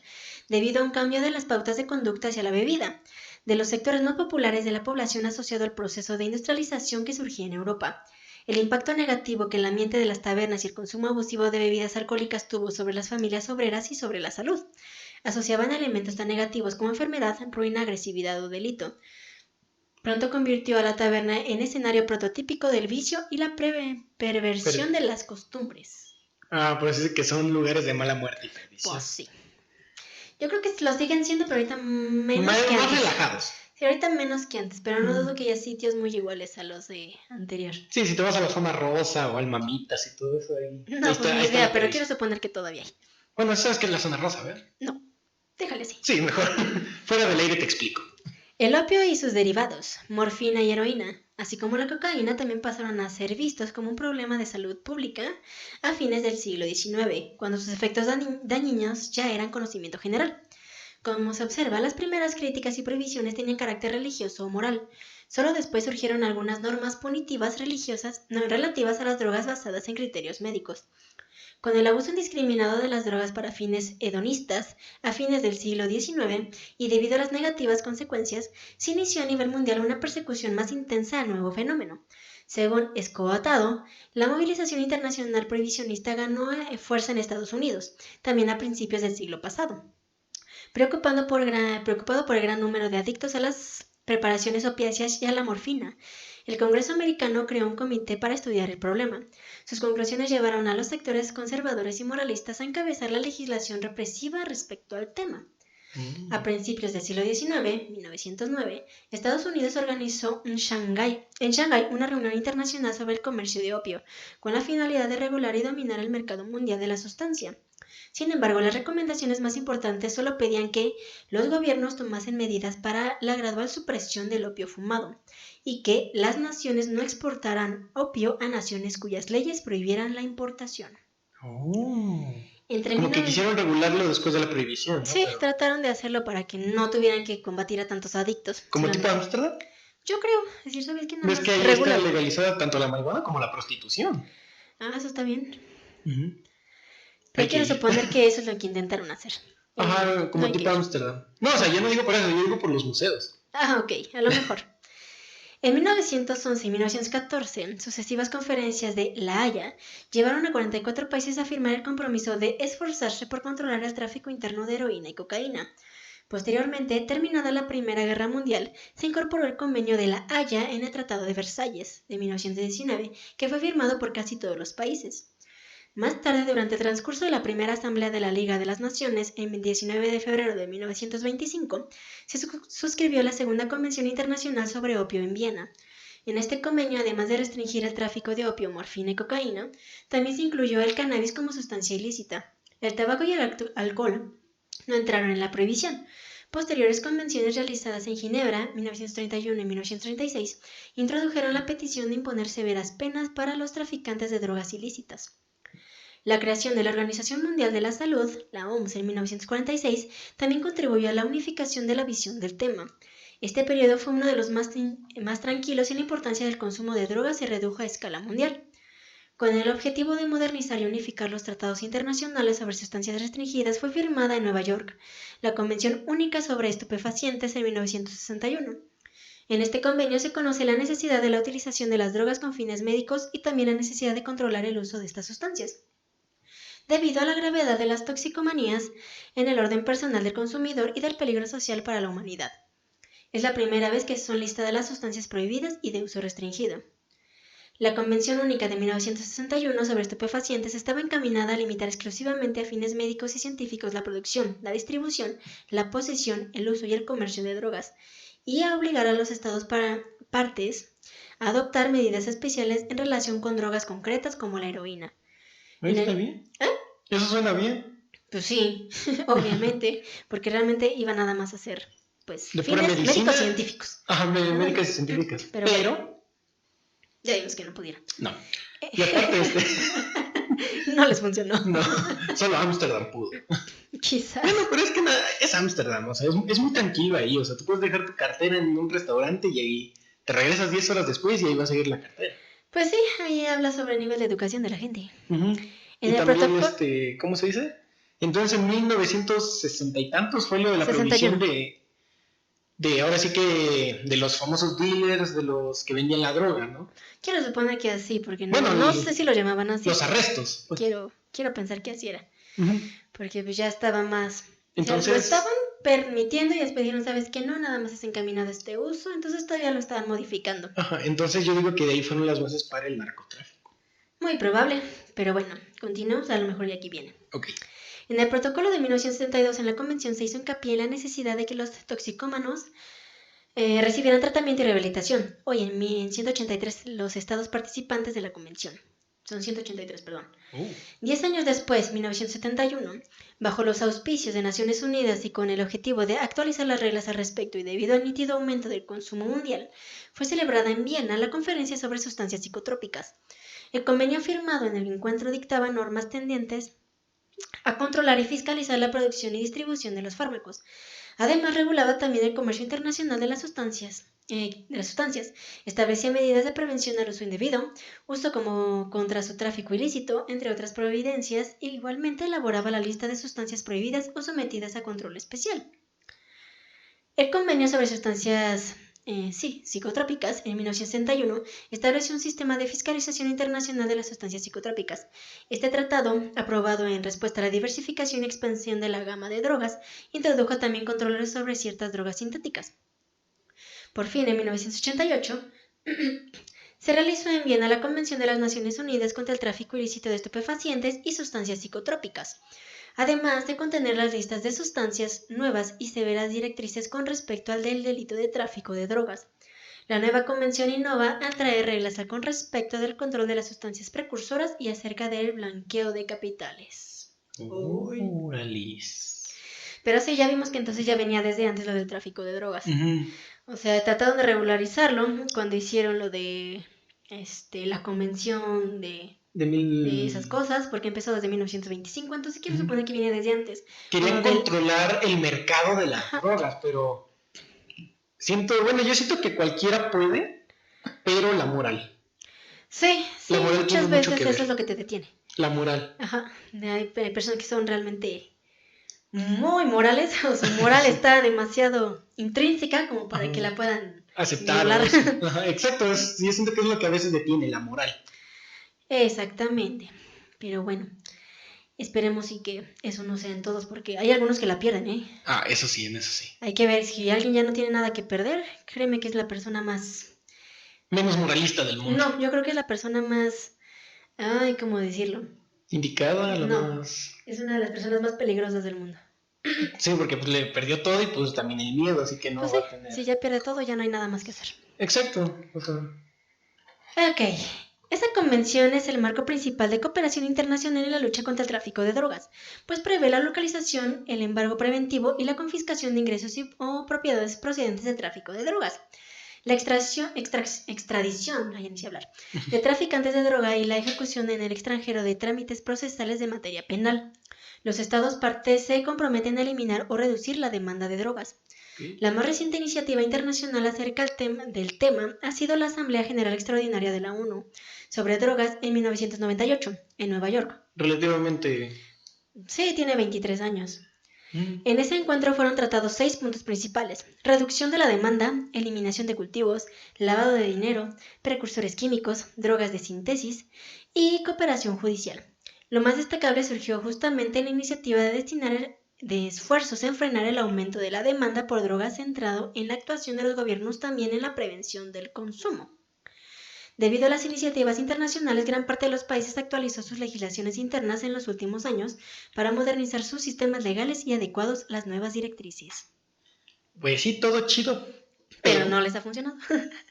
debido a un cambio de las pautas de conducta hacia la bebida, de los sectores más populares de la población asociado al proceso de industrialización que surgía en Europa. El impacto negativo que el ambiente de las tabernas y el consumo abusivo de bebidas alcohólicas tuvo sobre las familias obreras y sobre la salud. Asociaban elementos tan negativos como enfermedad, ruina, agresividad o delito. Pronto convirtió a la taberna en escenario prototípico del vicio y la perversión de las costumbres. Por eso es que son lugares de mala muerte y perdición. Pues sí. Yo creo que lo siguen siendo, pero ahorita menos Más que antes. relajados. Sí, ahorita menos que antes, pero no dudo que haya sitios muy iguales a los de anterior. Sí, si te vas a la zona rosa o al Mamitas y todo eso ahí. No, ahí pues ni idea, pero quiero suponer que todavía hay. Bueno, sabes que es la zona rosa, ¿verdad? No, déjale así. Sí, mejor. Fuera del aire te explico. El opio y sus derivados, morfina y heroína, así como la cocaína, también pasaron a ser vistos como un problema de salud pública a fines del siglo XIX, cuando sus efectos dañinos ya eran conocimiento general. Como se observa, las primeras críticas y prohibiciones tenían carácter religioso o moral. Solo después surgieron algunas normas punitivas religiosas relativas a las drogas basadas en criterios médicos. Con el abuso indiscriminado de las drogas para fines hedonistas a fines del siglo XIX y debido a las negativas consecuencias, se inició a nivel mundial una persecución más intensa al nuevo fenómeno. Según Escoatado, la movilización internacional prohibicionista ganó fuerza en Estados Unidos, también a principios del siglo pasado. Preocupado por el gran número de adictos a las preparaciones opiáceas y a la morfina, el Congreso americano creó un comité para estudiar el problema. Sus conclusiones llevaron a los sectores conservadores y moralistas a encabezar la legislación represiva respecto al tema. A principios del siglo XIX, 1909, Estados Unidos organizó en Shanghái una reunión internacional sobre el comercio de opio, con la finalidad de regular y dominar el mercado mundial de la sustancia. Sin embargo, las recomendaciones más importantes solo pedían que los gobiernos tomasen medidas para la gradual supresión del opio fumado y que las naciones no exportaran opio a naciones cuyas leyes prohibieran la importación. Como que quisieron regularlo después de la prohibición, ¿no? Sí, trataron de hacerlo para que no tuvieran que combatir a tantos adictos. ¿Como tipo Ámsterdam? Yo creo, es decir, ¿sabes qué? ¿Ves que ahí está legalizada tanto la marihuana como la prostitución? Ah, eso está bien. Pero quiero suponer que eso es lo que intentaron hacer. Ajá, como no tipo Ámsterdam. No, o sea, yo no digo por eso, yo digo por los museos. Ah, ok, a lo mejor. En 1911 y 1914, sucesivas conferencias de La Haya llevaron a 44 países a firmar el compromiso de esforzarse por controlar el tráfico interno de heroína y cocaína. Posteriormente, terminada la Primera Guerra Mundial, se incorporó el Convenio de La Haya en el Tratado de Versalles de 1919, que fue firmado por casi todos los países. Más tarde, durante el transcurso de la primera Asamblea de la Liga de las Naciones, en 19 de febrero de 1925, se suscribió la Segunda Convención Internacional sobre Opio en Viena. En este convenio, además de restringir el tráfico de opio, morfina y cocaína, también se incluyó el cannabis como sustancia ilícita. El tabaco y el alcohol no entraron en la prohibición. Posteriores convenciones realizadas en Ginebra, 1931 y 1936, introdujeron la petición de imponer severas penas para los traficantes de drogas ilícitas. La creación de la Organización Mundial de la Salud, la OMS, en 1946, también contribuyó a la unificación de la visión del tema. Este periodo fue uno de los más tranquilos y la importancia del consumo de drogas se redujo a escala mundial. Con el objetivo de modernizar y unificar los tratados internacionales sobre sustancias restringidas, fue firmada en Nueva York la Convención Única sobre Estupefacientes en 1961. En este convenio se conoce la necesidad de la utilización de las drogas con fines médicos y también la necesidad de controlar el uso de estas sustancias. Debido a la gravedad de las toxicomanías en el orden personal del consumidor y del peligro social para la humanidad. Es la primera vez que son listadas las sustancias prohibidas y de uso restringido. La Convención Única de 1961 sobre estupefacientes estaba encaminada a limitar exclusivamente a fines médicos y científicos la producción, la distribución, la posesión, el uso y el comercio de drogas, y a obligar a los estados partes a adoptar medidas especiales en relación con drogas concretas como la heroína. ¿Está bien? Eso suena bien. Pues sí, obviamente, porque realmente iba nada más a ser pues, De pura fines medicina. médicos científicos. Ajá, médicas y científicas. Pero bueno, ya vimos que no pudieron. No. Y aparte, No les funcionó. no, solo Ámsterdam pudo. Quizás. Bueno, pero es que nada, es Ámsterdam, o sea, es muy tranquilo ahí, o sea, tú puedes dejar tu cartera en un restaurante y ahí te regresas 10 horas después y ahí va a seguir la cartera. Pues sí, ahí habla sobre el nivel de educación de la gente. Uh-huh. Y En el también, protocolo... ¿cómo se dice? Entonces en 1960 y tantos fue lo de la 61. prohibición de ahora sí que de los famosos dealers, de los que vendían la droga, ¿no? Quiero suponer que así, porque no, Bueno, no sé si lo llamaban así. Los arrestos. Pues. Quiero pensar que así era. Uh-huh. Porque pues ya estaba más... Entonces... O sea, lo estaban permitiendo y después dijeron, ¿sabes qué? No, nada más es encaminado a este uso, entonces todavía lo estaban modificando. Ajá, entonces yo digo que de ahí fueron las bases para el narcotráfico. Muy probable, pero bueno, continuamos, a lo mejor y aquí viene. Ok. En el protocolo de 1972 en la convención se hizo hincapié en la necesidad de que los toxicómanos recibieran tratamiento y rehabilitación. Hoy en 183 los estados participantes de la convención. Son 183, perdón. 10 años después, 1971, bajo los auspicios de Naciones Unidas y con el objetivo de actualizar las reglas al respecto y debido al nítido aumento del consumo mundial, fue celebrada en Viena la conferencia sobre sustancias psicotrópicas. El convenio firmado en el encuentro dictaba normas tendientes a controlar y fiscalizar la producción y distribución de los fármacos. Además, regulaba también el comercio internacional de las sustancias. Establecía medidas de prevención al uso indebido, uso como contra su tráfico ilícito, entre otras providencias, e igualmente elaboraba la lista de sustancias prohibidas o sometidas a control especial. El convenio sobre sustancias psicotrópicas en 1961 estableció un sistema de fiscalización internacional de las sustancias psicotrópicas. Este tratado, aprobado en respuesta a la diversificación y expansión de la gama de drogas, introdujo también controles sobre ciertas drogas sintéticas. Por fin, en 1988, se realizó en Viena la Convención de las Naciones Unidas contra el tráfico ilícito de estupefacientes y sustancias psicotrópicas, además de contener las listas de sustancias nuevas y severas directrices con respecto al del delito de tráfico de drogas. La nueva convención innova al traer reglas con respecto del control de las sustancias precursoras y acerca del blanqueo de capitales. Pero sí, ya vimos que entonces ya venía desde antes lo del tráfico de drogas. Uh-huh. O sea, trataron de regularizarlo cuando hicieron lo de la convención de esas cosas, porque empezó desde 1925, entonces quiero suponer que viene desde antes. Querían controlar el mercado de las drogas, pero yo siento que cualquiera puede, pero la moral. Sí, la moral muchas veces eso es lo que te detiene. La moral. Ajá, hay personas que son realmente muy morales, o su moral está demasiado intrínseca como para que la puedan aceptar. Ajá, exacto, yo siento que es lo que a veces detiene, la moral. Exactamente, pero bueno, esperemos y que eso no sea en todos, porque hay algunos que la pierden, ¿eh? Ah, eso sí, en eso sí. Hay que ver, si alguien ya no tiene nada que perder, créeme que es la persona más... menos moralista del mundo. No, yo creo que es la persona más... Ay, ¿cómo decirlo? Indicada, más... Es una de las personas más peligrosas del mundo. Sí, porque pues le perdió todo y pues también el miedo, así que no pues va a tener... Si ya pierde todo, ya no hay nada más que hacer. Exacto. Ok. Esa convención es el marco principal de cooperación internacional en la lucha contra el tráfico de drogas, pues prevé la localización, el embargo preventivo y la confiscación de ingresos o propiedades procedentes del tráfico de drogas. La extradición de traficantes de droga y la ejecución en el extranjero de trámites procesales de materia penal. Los estados partes se comprometen a eliminar o reducir la demanda de drogas. La más reciente iniciativa internacional acerca del tema ha sido la Asamblea General Extraordinaria de la ONU sobre drogas en 1998, en Nueva York. Relativamente... Sí, tiene 23 años. En ese encuentro fueron tratados 6 puntos principales: reducción de la demanda, eliminación de cultivos, lavado de dinero, precursores químicos, drogas de síntesis y cooperación judicial. Lo más destacable surgió justamente en la iniciativa de destinar de esfuerzos en frenar el aumento de la demanda por drogas centrado en la actuación de los gobiernos también en la prevención del consumo. Debido a las iniciativas internacionales, gran parte de los países actualizó sus legislaciones internas en los últimos años para modernizar sus sistemas legales y adecuados a las nuevas directrices. Pues sí, todo chido. Pero no les ha funcionado.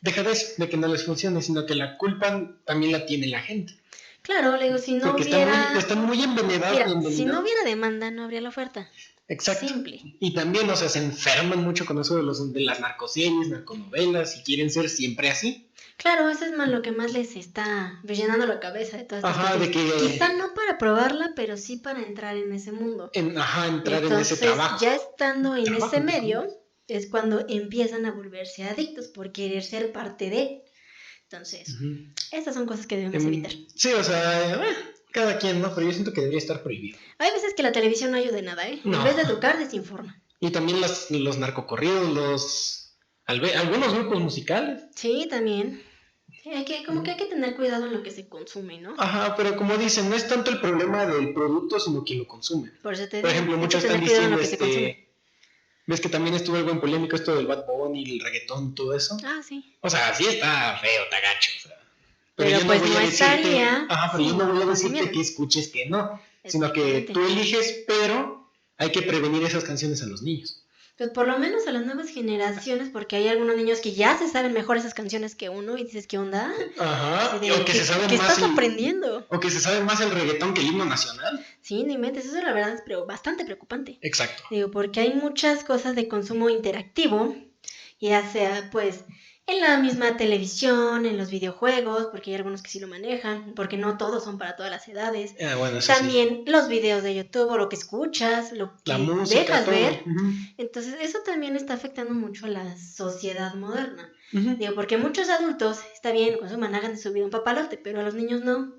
Deja de eso, de que no les funcione, sino que la culpa también la tiene la gente. Claro, le digo, si no porque hubiera... están muy envenenados. Mira, si no hubiera demanda, no habría la oferta. Exacto. Simple. Y también, o sea, se enferman mucho con eso de las narcoseries, narconovelas, y quieren ser siempre así. Claro, eso es más lo que más les está llenando la cabeza de todas estas Ajá, de cuestiones. que... Quizá no para probarla, pero sí para entrar en ese mundo. entrar en ese Entonces, trabajo. ya estando en Trabajo, ese ¿no? medio, es cuando empiezan a volverse adictos por querer ser parte de. Entonces, estas son cosas que debemos evitar. Sí, o sea, cada quien, ¿no? Pero yo siento que debería estar prohibido. Hay veces que la televisión no ayuda en nada, ¿eh? No. En vez de educar, desinforma. Y también los narcocorridos, algunos grupos musicales. Sí, también. Sí, hay que tener cuidado en lo que se consume, ¿no? Ajá, pero como dicen, no es tanto el problema del producto, sino quien lo consume. Por eso te digo, Por ejemplo, hay que muchos tener están cuidado en diciendo, lo que se consume. ves que también estuvo algo en polémica esto del Bad Bunny y el reggaetón, todo eso. Ah, sí. O sea, sí está feo, está gacho, o sea. Pero yo pues voy no a decirte, estaría pero yo no voy a decirte consumiendo. que escuches que no, sino que Exactamente. tú eliges, pero hay que prevenir esas canciones a los niños. Pues por lo menos a las nuevas generaciones, porque hay algunos niños que ya se saben mejor esas canciones que uno y dices, ¿qué onda? Ajá, o que se saben ¿qué más estás aprendiendo? O que se sabe más el reggaetón que el himno nacional. Sí, ni mentes, eso la verdad es bastante preocupante. Exacto. Digo, porque hay muchas cosas de consumo interactivo, ya sea pues en la misma televisión, en los videojuegos, porque hay algunos que sí lo manejan, porque no todos son para todas las edades. Bueno, eso también los videos de YouTube, o lo que escuchas, lo que la música, dejas todo. ver. Entonces eso también está afectando mucho a la sociedad moderna. Digo, porque muchos adultos, está bien, consuman, hagan de su vida un papalote, pero a los niños no.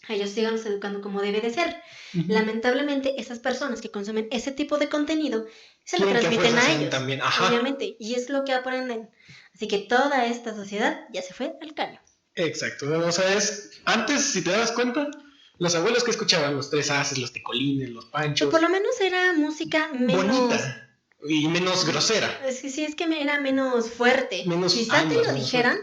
A ellos síganlos educando como debe de ser. Lamentablemente, esas personas que consumen ese tipo de contenido se lo transmiten a ellos, también. obviamente, y es lo que aprenden. Así que toda esta sociedad ya se fue al caño. Exacto, o sea, antes, si te das cuenta, los abuelos que escuchaban, los Tres Haces, los Tecolines, los Panchos. Pues por lo menos era música menos... bonita y menos grosera. Sí, es que era menos fuerte. Quizá te lo dijeran,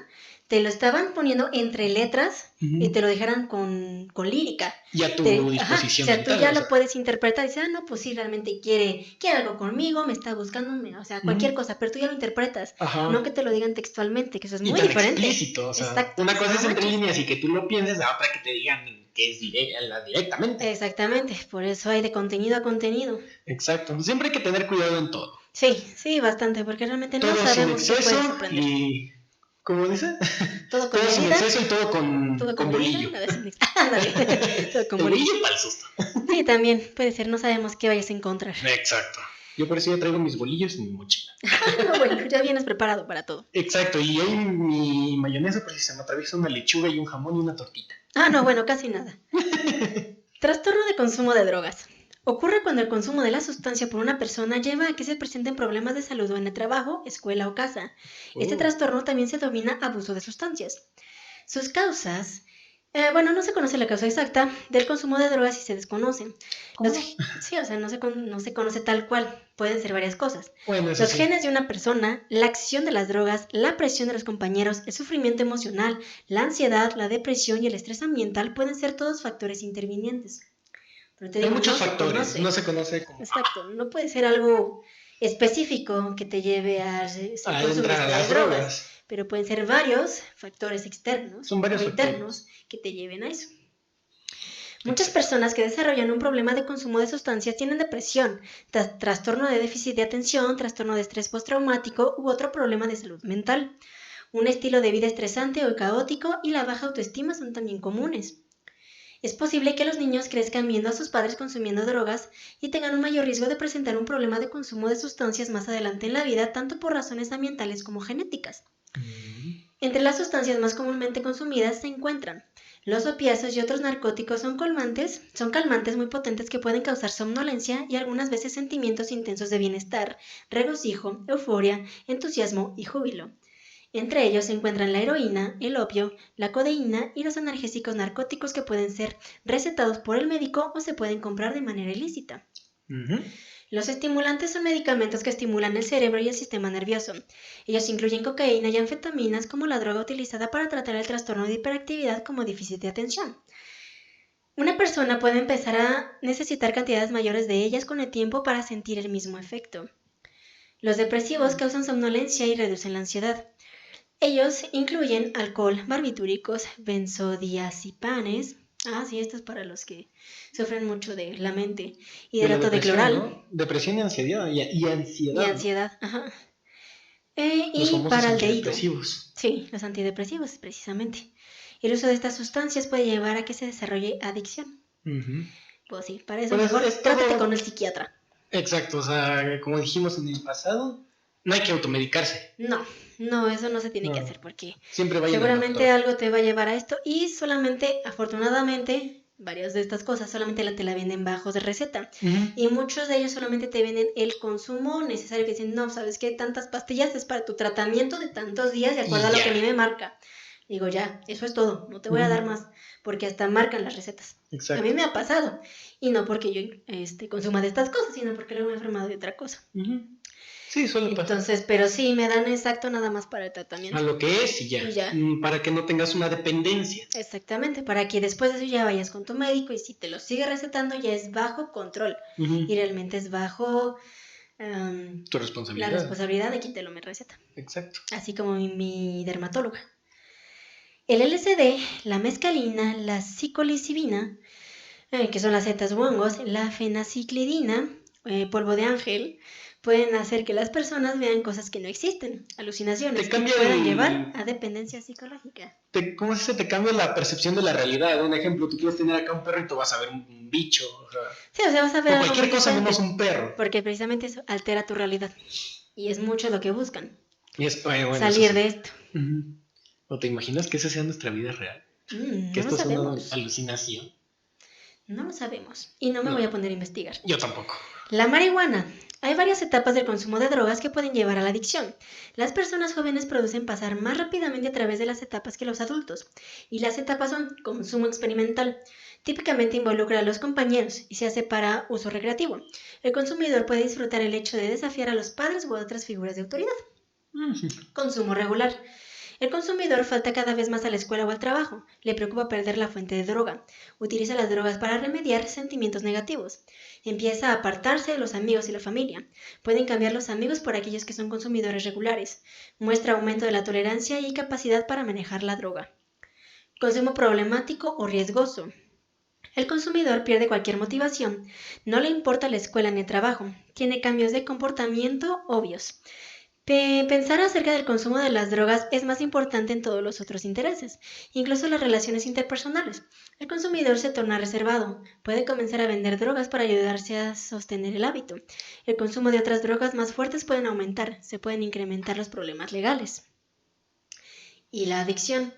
te lo estaban poniendo entre letras y te lo dijeran con lírica. Y a tu disposición. O sea, tú ya lo puedes interpretar y decir, no, pues sí, realmente quiere algo conmigo, me está buscando, o sea, cualquier cosa, pero tú ya lo interpretas. No que te lo digan textualmente, que eso es muy diferente. Explícito, o sea, una cosa es entre líneas y que tú lo pienses, la otra que te digan que es directamente. Exactamente, por eso hay de contenido a contenido. Exacto, siempre hay que tener cuidado en todo. Sí, bastante, porque realmente todo no sabemos qué puedes aprender. Y, ¿cómo dice? Todo con sin exceso y todo con bolillo. Todo con bolillo para el susto. Sí, también puede ser, no sabemos qué vayas a encontrar. Exacto. Yo por eso ya traigo mis bolillos en mi mochila. No, bueno, ya vienes preparado para todo. Exacto, y hay mi mayonesa por si se me atraviesa una lechuga y un jamón y una tortita. No, bueno, casi nada. Trastorno de consumo de drogas. Ocurre cuando el consumo de la sustancia por una persona lleva a que se presenten problemas de salud en el trabajo, escuela o casa. Este trastorno también se denomina abuso de sustancias. Sus causas... no se conoce la causa exacta del consumo de drogas y se desconocen. Sí, o sea, no se conoce tal cual. Pueden ser varias cosas. Los genes de una persona, la acción de las drogas, la presión de los compañeros, el sufrimiento emocional, la ansiedad, la depresión y el estrés ambiental pueden ser todos factores intervinientes. Hay muchos factores, no se conoce como... Exacto, no puede ser algo específico que te lleve a entrar a las drogas. Pero pueden ser varios factores externos o internos que te lleven a eso. Muchas personas que desarrollan un problema de consumo de sustancias tienen depresión, trastorno de déficit de atención, trastorno de estrés postraumático u otro problema de salud mental. Un estilo de vida estresante o caótico y la baja autoestima son también comunes. Es posible que los niños crezcan viendo a sus padres consumiendo drogas y tengan un mayor riesgo de presentar un problema de consumo de sustancias más adelante en la vida, tanto por razones ambientales como genéticas. Entre las sustancias más comúnmente consumidas se encuentran los opiáceos y otros narcóticos son calmantes muy potentes que pueden causar somnolencia y algunas veces sentimientos intensos de bienestar, regocijo, euforia, entusiasmo y júbilo. Entre ellos se encuentran la heroína, el opio, la codeína y los analgésicos narcóticos que pueden ser recetados por el médico o se pueden comprar de manera ilícita. Los estimulantes son medicamentos que estimulan el cerebro y el sistema nervioso. Ellos incluyen cocaína y anfetaminas como la droga utilizada para tratar el trastorno de hiperactividad como déficit de atención. Una persona puede empezar a necesitar cantidades mayores de ellas con el tiempo para sentir el mismo efecto. Los depresivos causan somnolencia y reducen la ansiedad. Ellos incluyen alcohol, barbitúricos, benzodiazepanes, Ah, sí, esto es para los que sufren mucho de la mente. De la Hidrato de depresión, cloral ¿no? Depresión y ansiedad. Y ansiedad, y ¿no? ansiedad. Ajá. Los Y famosos paraldehído. antidepresivos. Sí, los antidepresivos, precisamente. El uso de estas sustancias puede llevar a que se desarrolle adicción. Ujú. Pues sí, para eso Pues mejor es trátate con todo el psiquiatra. exacto, o sea, como dijimos en el pasado, no hay que automedicarse. No, no, eso no se tiene que No, hacer porque siempre vayan al seguramente doctor. algo te va a llevar a esto y solamente, afortunadamente, varias de estas cosas solamente te la venden bajos de receta Ujú. y muchos de ellos solamente te venden el consumo necesario que dicen, no, ¿sabes qué? Tantas pastillas es para tu tratamiento de tantos días de acuerdo Y a lo ya. que a mí me marca. Digo, ya, eso es todo, no te voy a dar más porque hasta marcan las recetas. A mí Exacto. me ha pasado y no porque yo consuma de estas cosas, sino porque luego me he enfermado de otra cosa. Ujú. Sí, suele pasar. Entonces, pero sí, me dan exacto nada más para el A tratamiento. lo que es y ya. Y ya. Para que no tengas una dependencia. Exactamente, para que después de eso ya vayas con tu médico y si te lo sigue recetando ya es bajo control Ujú. y realmente es bajo Tu la responsabilidad. responsabilidad de quien te lo me receta, Exacto. así como mi dermatóloga. El LSD, la mescalina, la psilocibina, que son las setas u hongos, la fenaciclidina, polvo de ángel, pueden hacer que las personas vean cosas que no existen, alucinaciones, Te y cambia puedan llevar a dependencia psicológica. ¿cómo se dice? Te cambia la percepción de la realidad. Un ejemplo, tú quieres tener acá un perro y tú vas a ver un bicho. O sea, Sí, o sea, vas a ver o algo muy cualquier cosa diferente, menos un perro. porque precisamente eso altera tu realidad. Y es mucho lo que buscan, Y es, bueno, eso salir sí. de esto. Ujú. ¿O te imaginas que esa sea nuestra vida real? Que No lo esto es una sabemos, alucinación. no lo sabemos. Y no me No, voy a poner a investigar. yo tampoco. La marihuana. Hay varias etapas del consumo de drogas que pueden llevar a la adicción. Las personas jóvenes producen pasar más rápidamente a través de las etapas que los adultos. Y las etapas son consumo experimental. Típicamente involucra a los compañeros y se hace para uso recreativo. El consumidor puede disfrutar el hecho de desafiar a los padres u otras figuras de autoridad. Ujú. Consumo regular. El consumidor falta cada vez más a la escuela o al trabajo. Le preocupa perder la fuente de droga. Utiliza las drogas para remediar sentimientos negativos. Empieza a apartarse de los amigos y la familia. Pueden cambiar los amigos por aquellos que son consumidores regulares. Muestra aumento de la tolerancia y capacidad para manejar la droga. Consumo problemático o riesgoso. El consumidor pierde cualquier motivación. No le importa la escuela ni el trabajo. Tiene cambios de comportamiento obvios. Pensar acerca del consumo de las drogas es más importante en todos los otros intereses, incluso las relaciones interpersonales. El consumidor se torna reservado, puede comenzar a vender drogas para ayudarse a sostener el hábito. El consumo de otras drogas más fuertes pueden aumentar, se pueden incrementar los problemas legales. Y la adicción.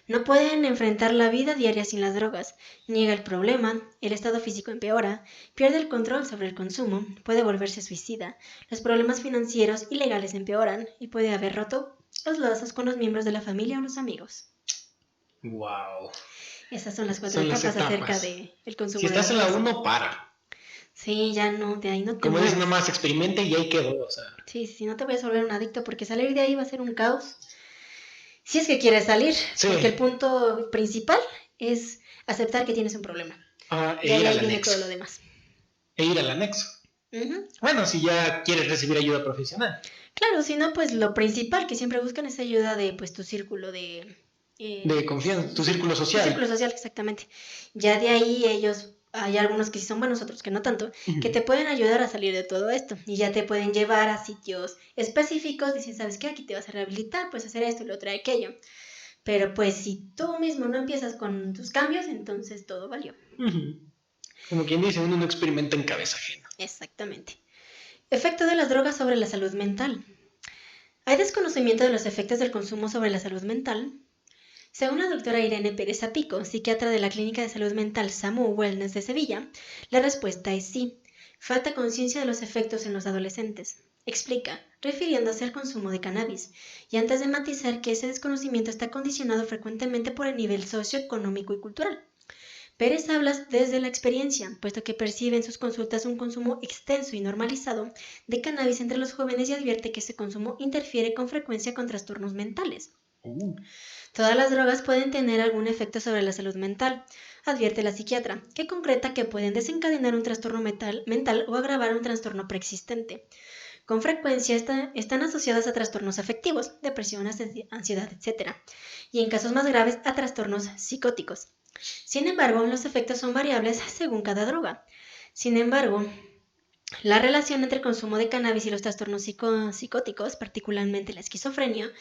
No pueden enfrentar la vida diaria sin las drogas. Niega el problema, el estado físico empeora, pierde el control sobre el consumo, puede volverse suicida, los problemas financieros y legales empeoran y puede haber roto los lazos con los miembros de la familia o los amigos. Wow. Esas son las 4 Son las etapas acerca etapas. del consumo Si de estás las en la drogas. 1, para. Sí, ya no, de ahí no te Como mueves. dices, nada más experimente y ahí quedó. O sea. Sí, sí, no te vayas a volver un adicto porque salir de ahí va a ser un caos. Si es que quieres salir, Sí. porque el punto principal es aceptar que tienes un problema. E De ir ahí al viene anexo. todo lo demás. E ir al anexo. Bueno, si ya quieres recibir ayuda profesional. Claro, si no, pues lo principal que siempre buscan es ayuda de pues tu círculo de confianza, tu círculo social. Tu círculo social, exactamente. Ya de ahí ellos, hay algunos que sí son buenos, otros que no tanto, que te pueden ayudar a salir de todo esto y ya te pueden llevar a sitios específicos, dicen, ¿sabes qué? Aquí te vas a rehabilitar, puedes hacer esto y lo otro y aquello. Pero pues si tú mismo no empiezas con tus cambios, entonces todo valió. Como quien dice, uno no experimenta en cabeza ajena. Exactamente. Efecto de las drogas sobre la salud mental. ¿Hay desconocimiento de los efectos del consumo sobre la salud mental? Según la doctora Irene Pérez Apico, psiquiatra de la Clínica de Salud Mental SAMU Wellness de Sevilla, la respuesta es sí. Falta conciencia de los efectos en los adolescentes. Explica, refiriéndose al consumo de cannabis, y antes de matizar que ese desconocimiento está condicionado frecuentemente por el nivel socioeconómico y cultural. Pérez habla desde la experiencia, puesto que percibe en sus consultas un consumo extenso y normalizado de cannabis entre los jóvenes y advierte que ese consumo interfiere con frecuencia con trastornos mentales. Todas las drogas pueden tener algún efecto sobre la salud mental, advierte la psiquiatra, que concreta que pueden desencadenar un trastorno mental o agravar un trastorno preexistente. Con frecuencia están asociadas a trastornos afectivos, depresión, ansiedad, etc. Y en casos más graves a trastornos psicóticos. Sin embargo, los efectos son variables según cada droga. Sin embargo, la relación entre el consumo de cannabis y los trastornos psicóticos, particularmente la esquizofrenia,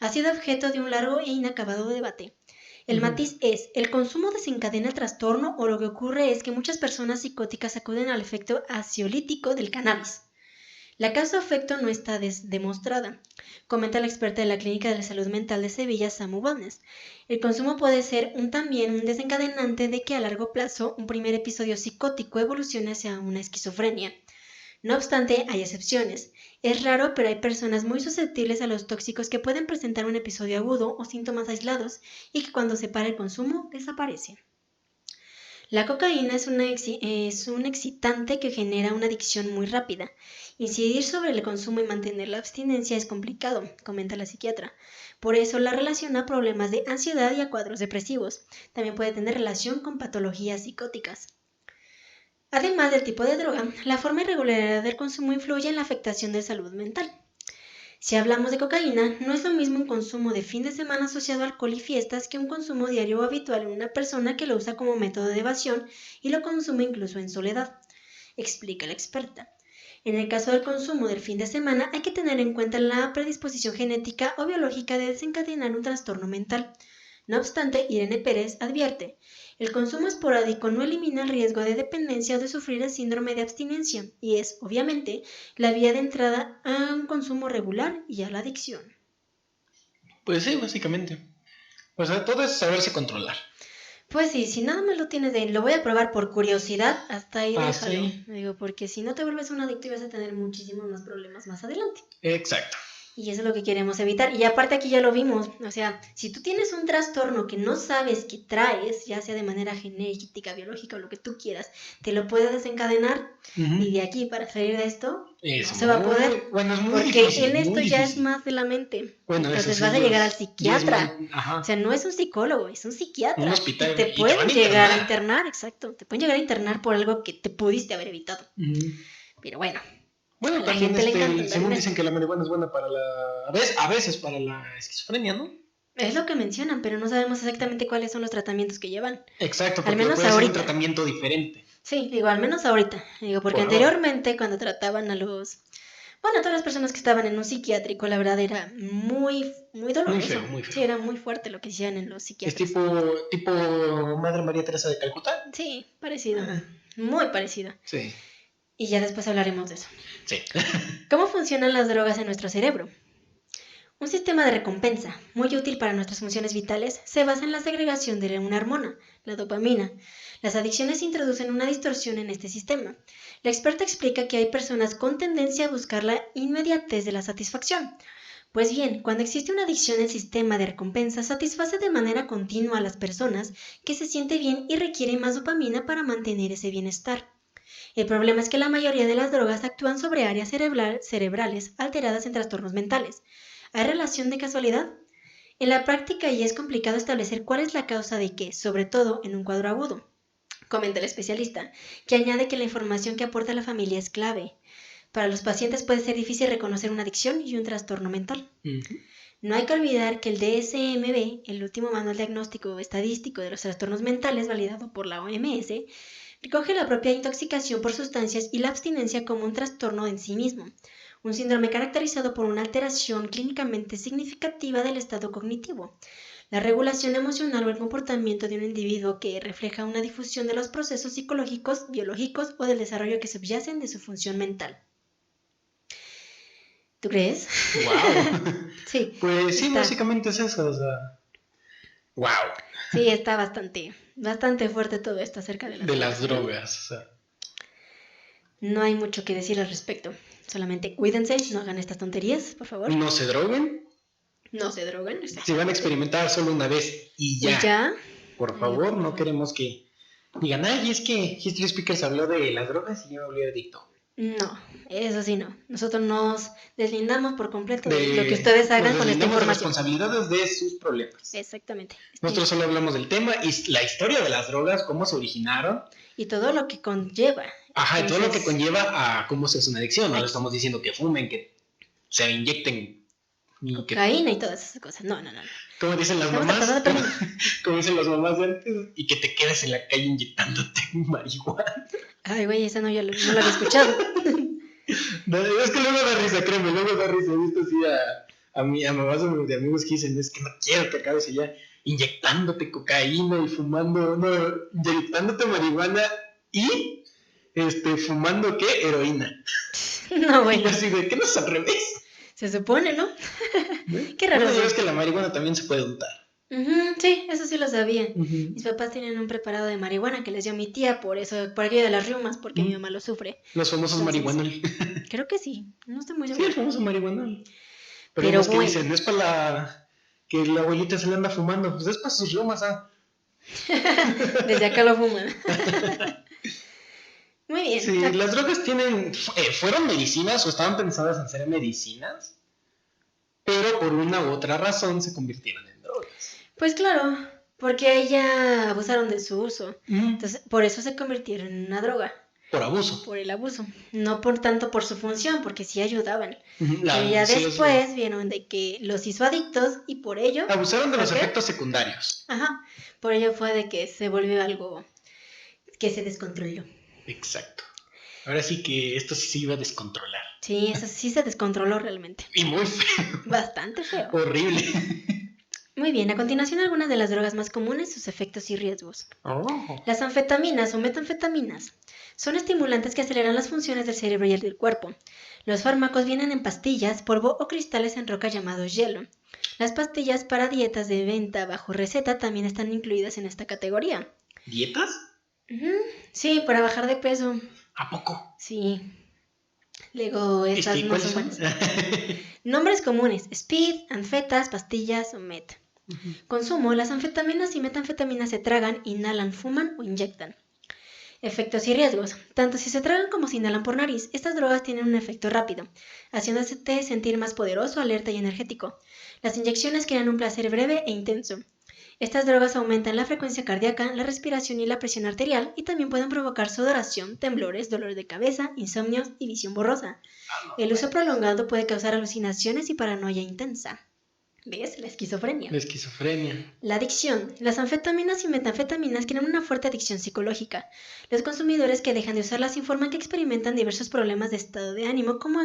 ha sido objeto de un largo e inacabado debate. El matiz es, ¿el consumo desencadena el trastorno o lo que ocurre es que muchas personas psicóticas acuden al efecto ansiolítico del cannabis? La causa-efecto no está demostrada, comenta la experta de la Clínica de la Salud Mental de Sevilla, Samu Wellness. El consumo puede ser también un desencadenante de que a largo plazo un primer episodio psicótico evolucione hacia una esquizofrenia. No obstante, hay excepciones. Es raro, pero hay personas muy susceptibles a los tóxicos que pueden presentar un episodio agudo o síntomas aislados y que cuando se para el consumo desaparecen. La cocaína es un excitante que genera una adicción muy rápida. Incidir sobre el consumo y mantener la abstinencia es complicado, comenta la psiquiatra. Por eso la relaciona a problemas de ansiedad y a cuadros depresivos. También puede tener relación con patologías psicóticas. Además del tipo de droga, la forma y regularidad del consumo influye en la afectación de salud mental. Si hablamos de cocaína, no es lo mismo un consumo de fin de semana asociado a alcohol y fiestas que un consumo diario o habitual en una persona que lo usa como método de evasión y lo consume incluso en soledad, explica la experta. En el caso del consumo del fin de semana hay que tener en cuenta la predisposición genética o biológica de desencadenar un trastorno mental. No obstante, Irene Pérez advierte, el consumo esporádico no elimina el riesgo de dependencia o de sufrir el síndrome de abstinencia y es, obviamente, la vía de entrada a un consumo regular y a la adicción. Pues sí, básicamente. O sea, todo es saberse controlar. Pues sí, si nada más lo tienes de lo voy a probar por curiosidad, hasta ahí déjalo. Sí. Digo, porque si no te vuelves un adicto y vas a tener muchísimos más problemas más adelante. Exacto. Y eso es lo que queremos evitar. Y aparte aquí ya lo vimos, o sea, si tú tienes un trastorno que no sabes que traes, ya sea de manera genética, biológica o lo que tú quieras, te lo puedes desencadenar. Y de aquí para salir de esto no se va a poder. Bueno, es muy porque difícil, en esto ya difícil. Es más de la mente. Bueno, entonces vas a llegar al psiquiatra. Ajá. O sea, no es un psicólogo, es un psiquiatra. Un hospital. Y te pueden llegar a internar, exacto. Te pueden llegar a internar por algo que te pudiste haber evitado. Pero bueno. Bueno, a la gente le encanta. Según dicen que la marihuana es buena para a veces para la esquizofrenia, ¿no? Es lo que mencionan, pero no sabemos exactamente cuáles son los tratamientos que llevan. Exacto, porque al menos puede ahorita. ser un tratamiento diferente. Sí, digo, al menos ahorita. Digo, porque anteriormente cuando trataban a todas las personas que estaban en un psiquiátrico, la verdad era muy doloroso. Muy feo. Sí, era muy fuerte lo que hacían en los psiquiátricos. Es tipo Madre María Teresa de Calcuta. Sí, parecido. Muy parecido. Sí. Y ya después hablaremos de eso. Sí. ¿Cómo funcionan las drogas en nuestro cerebro? Un sistema de recompensa, muy útil para nuestras funciones vitales, se basa en la segregación de una hormona, la dopamina. Las adicciones introducen una distorsión en este sistema. La experta explica que hay personas con tendencia a buscar la inmediatez de la satisfacción. Pues bien, cuando existe una adicción, el sistema de recompensa satisface de manera continua a las personas que se siente bien y requiere más dopamina para mantener ese bienestar. El problema es que la mayoría de las drogas actúan sobre áreas cerebrales alteradas en trastornos mentales. ¿Hay relación de casualidad? En la práctica ya es complicado establecer cuál es la causa de qué, sobre todo en un cuadro agudo. Comenta el especialista, que añade que la información que aporta la familia es clave. Para los pacientes puede ser difícil reconocer una adicción y un trastorno mental. No hay que olvidar que el DSM-5, el último manual diagnóstico estadístico de los trastornos mentales validado por la OMS, recoge la propia intoxicación por sustancias y la abstinencia como un trastorno en sí mismo, un síndrome caracterizado por una alteración clínicamente significativa del estado cognitivo, la regulación emocional o el comportamiento de un individuo que refleja una difusión de los procesos psicológicos, biológicos o del desarrollo que subyacen de su función mental. ¿Tú crees? ¡Wow! Sí. Pues sí, básicamente es eso, o sea... ¡Wow! Sí, está bastante fuerte todo esto acerca de las drogas. O sea. No hay mucho que decir al respecto. Solamente cuídense, no hagan estas tonterías, por favor. No se droguen. No se droguen. Si van a experimentar solo una vez y ya. Por favor, no queremos que digan, ay, es que History Speakers habló de las drogas y yo me volví adicto. No, eso sí no. Nosotros nos deslindamos por completo de lo que ustedes hagan con esta información. Las responsabilidades de sus problemas. Exactamente. Nosotros solo hablamos del tema y la historia de las drogas, cómo se originaron. Y todo lo que conlleva. Ajá, y todo lo que conlleva a cómo se hace una adicción. No le estamos diciendo que fumen, que se inyecten Cocaína y todas esas cosas. No. Como dicen las Estamos mamás, tratando de como dicen las mamás de antes, y que te quedes en la calle inyectándote marihuana. Ay, güey, esa no la había escuchado. No, es que luego da risa, créeme, luego da risa. He visto así a mamás de amigos que dicen, es que no quiero que acabes allá inyectándote cocaína y fumando, no, inyectándote marihuana y fumando ¿qué? Heroína. No, bueno. Y así de, ¿qué no es al revés? Se supone, ¿no? ¿Eh? Qué raro. Bueno, sabes que la marihuana también se puede untar. Sí, eso sí lo sabía. Mis papás tienen un preparado de marihuana que les dio mi tía por aquello de las riumas, porque mi mamá lo sufre. Los famosos marihuanol. Creo que sí, no estoy muy Sí, segura. el famoso marihuanol. Pero unos que bueno. dicen, es para que la abuelita se le anda fumando, pues es para sus riumas, Desde acá lo fuman. Muy bien. Sí, las drogas fueron medicinas o estaban pensadas en ser medicinas, pero por una u otra razón se convirtieron en drogas. Pues claro, porque ya abusaron de su uso. Entonces, por eso se convirtieron en una droga. Por abuso. Por el abuso. No por tanto por su función, porque sí ayudaban. Pero ya después vieron de que los hizo adictos y por ello... Abusaron de los efectos secundarios. Ajá. Por ello fue de que se volvió algo que se descontroló. Exacto. Ahora sí que esto sí se iba a descontrolar. Sí, eso sí se descontroló realmente. Y muy feo. Bastante feo. Horrible. Muy bien, a continuación algunas de las drogas más comunes, sus efectos y riesgos. Las anfetaminas o metanfetaminas son estimulantes que aceleran las funciones del cerebro y del cuerpo. Los fármacos vienen en pastillas, polvo o cristales en roca llamados hielo. Las pastillas para dietas de venta bajo receta también están incluidas en esta categoría. ¿Dietas? Sí, para bajar de peso. ¿A poco? Sí. Luego estas no son buenas. Nombres comunes: speed, anfetas, pastillas o met. Consumo: las anfetaminas y metanfetaminas se tragan, inhalan, fuman o inyectan. Efectos y riesgos: tanto si se tragan como si inhalan por nariz, estas drogas tienen un efecto rápido, haciéndote sentir más poderoso, alerta y energético. Las inyecciones crean un placer breve e intenso. Estas drogas aumentan la frecuencia cardíaca, la respiración y la presión arterial, y también pueden provocar sudoración, temblores, dolor de cabeza, insomnios y visión borrosa. El uso prolongado puede causar alucinaciones y paranoia intensa. ¿Ves? La esquizofrenia. La adicción. Las anfetaminas y metanfetaminas crean una fuerte adicción psicológica. Los consumidores que dejan de usarlas informan que experimentan diversos problemas de estado de ánimo como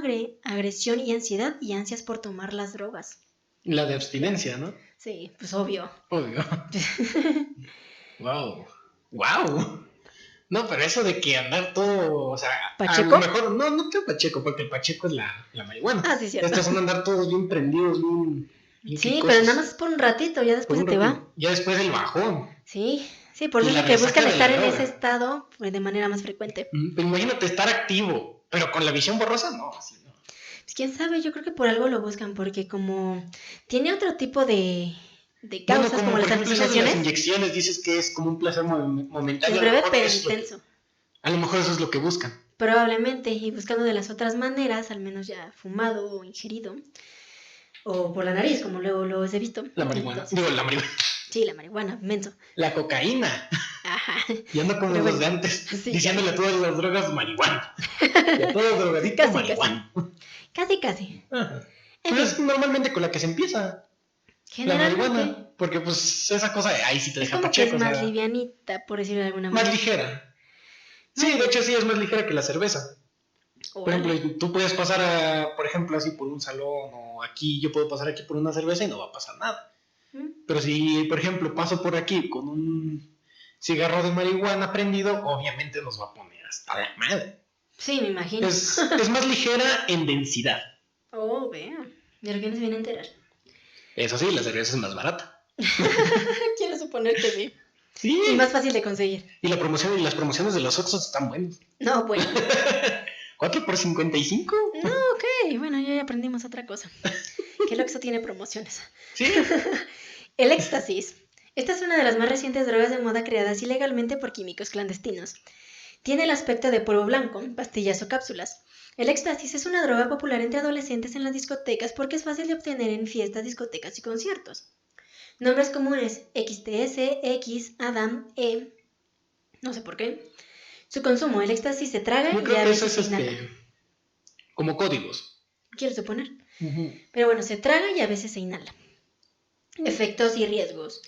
agresión y ansiedad y ansias por tomar las drogas. La de abstinencia, ¿no? Sí, pues obvio. Wow. No, pero eso de que andar todo, o sea, ¿Pacheco? A lo mejor, no tengo pacheco, porque el pacheco es la marihuana. Ah, sí, cierto. Estos son andar todos bien prendidos, bien sí, pero nada más es por un ratito, ya después se te va. Ya después el bajón. Sí, por eso es que buscan estar en ese estado de manera más frecuente. Pero imagínate estar activo, pero con la visión borrosa, no, así no. Pues quién sabe, yo creo que por algo lo buscan, porque como tiene otro tipo de causas, como las alucinaciones. Las inyecciones dices que es como un placer momentáneo. Es breve pero intenso. A lo mejor eso es lo que buscan. Probablemente, y buscando de las otras maneras, al menos ya fumado o ingerido, o por la nariz, como luego lo he visto. La marihuana. Entonces, la marihuana. Sí, la marihuana, menso. La cocaína. Ajá. Y ando como los de antes, diciéndole a todas las drogas marihuana. Y a todas las drogaditas marihuana. Casi. Ajá. Pero es normalmente con la que se empieza. La marihuana. Porque pues esa cosa ahí sí te deja pacheco. Es más livianita, por decirlo de alguna manera. Más ligera. Sí, de hecho sí es más ligera que la cerveza. Por ejemplo, tú puedes pasar por ejemplo, así por un salón o aquí, yo puedo pasar aquí por una cerveza y no va a pasar nada. Pero si, por ejemplo, paso por aquí con un cigarro de marihuana prendido, obviamente nos va a poner hasta la madre. Sí, me imagino. Es más ligera en densidad. Oh, vea. De lo que nos viene a enterar. Eso sí, la cerveza es más barata. Quiero suponer que sí. Sí. Y más fácil de conseguir. Y las promociones de los Oxxos están buenas. No, bueno. 4 por 55. No, ok. Bueno, ya aprendimos otra cosa. Que el Oxxo tiene promociones. Sí. El éxtasis. Esta es una de las más recientes drogas de moda creadas ilegalmente por químicos clandestinos. Tiene el aspecto de polvo blanco, pastillas o cápsulas. El éxtasis es una droga popular entre adolescentes en las discotecas porque es fácil de obtener en fiestas, discotecas y conciertos. Nombres comunes: XTS, X, Adam, E. No sé por qué. Su consumo: el éxtasis se traga y a veces se inhala. Como códigos. Quiero suponer. Pero bueno, se traga y a veces se inhala. Efectos y riesgos.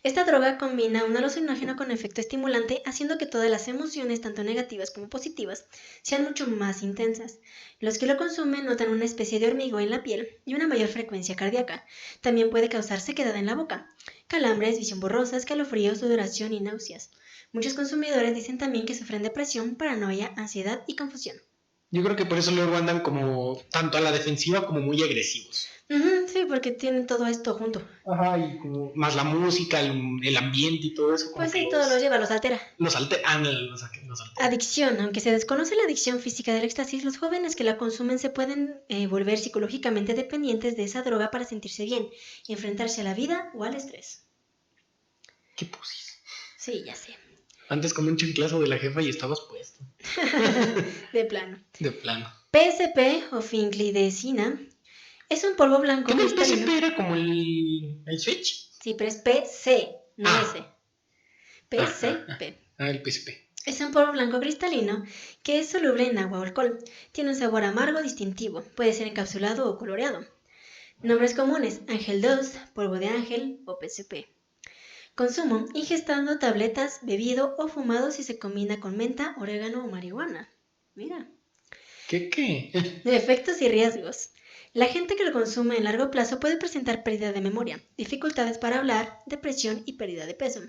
Esta droga combina un alucinógeno con efecto estimulante, haciendo que todas las emociones, tanto negativas como positivas, sean mucho más intensas. Los que lo consumen notan una especie de hormigueo en la piel y una mayor frecuencia cardíaca. También puede causar sequedad en la boca, calambres, visión borrosa, escalofríos, sudoración y náuseas. Muchos consumidores dicen también que sufren depresión, paranoia, ansiedad y confusión. Yo creo que por eso luego andan como tanto a la defensiva como muy agresivos. Sí, porque tienen todo esto junto. Ajá, y como más la música, el ambiente y todo eso. Pues sí, todo los lleva, los altera. Los altera. Los altera. Adicción. Aunque se desconoce la adicción física del éxtasis, los jóvenes que la consumen se pueden volver psicológicamente dependientes de esa droga para sentirse bien, enfrentarse a la vida o al estrés. ¿Qué pusis? Sí, ya sé. Antes como un chanclazo de la jefa y estabas puesto. De plano. De plano. PSP o finglidecina es un polvo blanco. ¿Qué el PSP era como el Switch? Sí, pero es PC, no S. PSP. El PSP. Es un polvo blanco cristalino que es soluble en agua o alcohol. Tiene un sabor amargo distintivo. Puede ser encapsulado o coloreado. Nombres comunes: Ángel 2, polvo de ángel o PSP. Consumo: ingestando tabletas, bebido o fumado si se combina con menta, orégano o marihuana. Mira. ¿Qué? Efectos y riesgos. La gente que lo consume en largo plazo puede presentar pérdida de memoria, dificultades para hablar, depresión y pérdida de peso.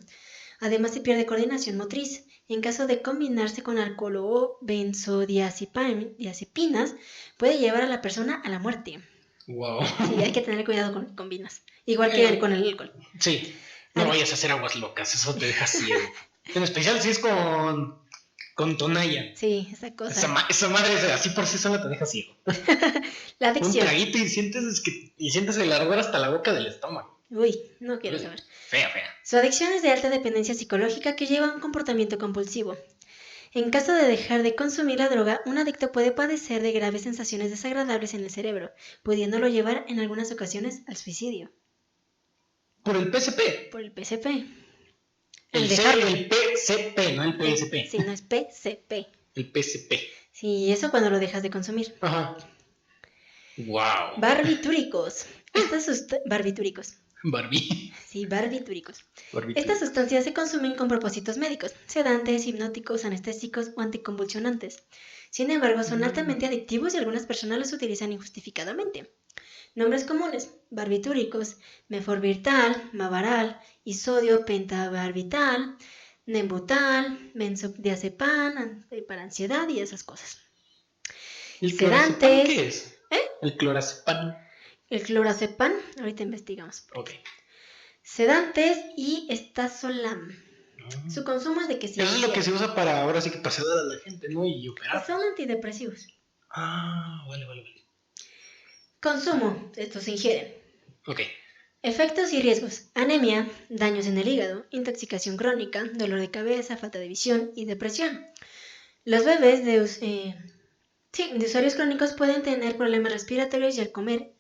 Además se pierde coordinación motriz. En caso de combinarse con alcohol o benzodiazepinas, puede llevar a la persona a la muerte. Wow. Sí, hay que tener cuidado con lo que combinas. Igual que con el alcohol. Sí, no vayas a hacer aguas locas, eso te deja ciego. En especial si es con tonalla. Sí, esa cosa. Esa madre así por sí sola te deja ciego. La adicción. Un traguito y sientes el ardor hasta la boca del estómago. Uy, no quiero saber. Fea. Su adicción es de alta dependencia psicológica que lleva a un comportamiento compulsivo. En caso de dejar de consumir la droga, un adicto puede padecer de graves sensaciones desagradables en el cerebro, pudiéndolo llevar en algunas ocasiones al suicidio. ¿Por el PSP? Por el PSP. El PSP, no el PSP. Sí, no es PSP. El PSP. Sí, eso cuando lo dejas de consumir. Ajá. Wow. Barbitúricos. Barbitúricos. Barbie. Sí, barbitúricos. Estas sustancias se consumen con propósitos médicos, sedantes, hipnóticos, anestésicos o anticonvulsionantes. Sin embargo, son altamente adictivos y algunas personas los utilizan injustificadamente. Nombres comunes: barbitúricos, meforvirtal, mavaral, isodio pentabarbital, nembutal, benzodiazepam, para ansiedad y esas cosas. ¿El sedantes? ¿Qué es? El clorazepam. El clorazepam, ahorita investigamos. Ok. Sedantes y estazolam. Su consumo es de que se... Eso es lo que se usa para ahora sí que para sedar a la gente, ¿no? Y operar. Son antidepresivos. Vale. Consumo, estos se ingieren. Ok. Efectos y riesgos: anemia, daños en el hígado, intoxicación crónica, dolor de cabeza, falta de visión y depresión. Los bebés de usuarios crónicos pueden tener problemas respiratorios y al comer,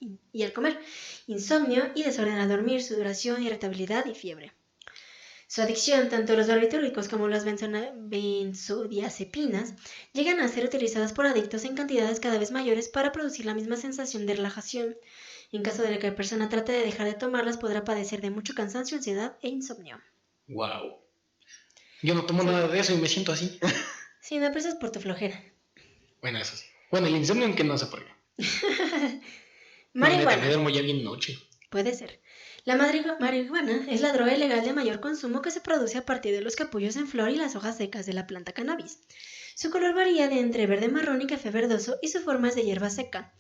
insomnio y desorden al dormir, sudoración, irritabilidad y fiebre. Su adicción: tanto los barbitúricos como las benzodiazepinas llegan a ser utilizadas por adictos en cantidades cada vez mayores para producir la misma sensación de relajación. En caso de que la persona trate de dejar de tomarlas, podrá padecer de mucho cansancio, ansiedad e insomnio. Wow. Yo no tomo nada de eso y me siento así. Sí, no, pero eso es por tu flojera. Bueno, eso sí. Bueno, el insomnio aunque no sé por qué. Marihuana. Me duermo ya bien noche. Puede ser. La marihuana es la droga ilegal de mayor consumo que se produce a partir de los capullos en flor y las hojas secas de la planta cannabis. Su color varía de entre verde marrón y café verdoso y su forma es de hierba seca.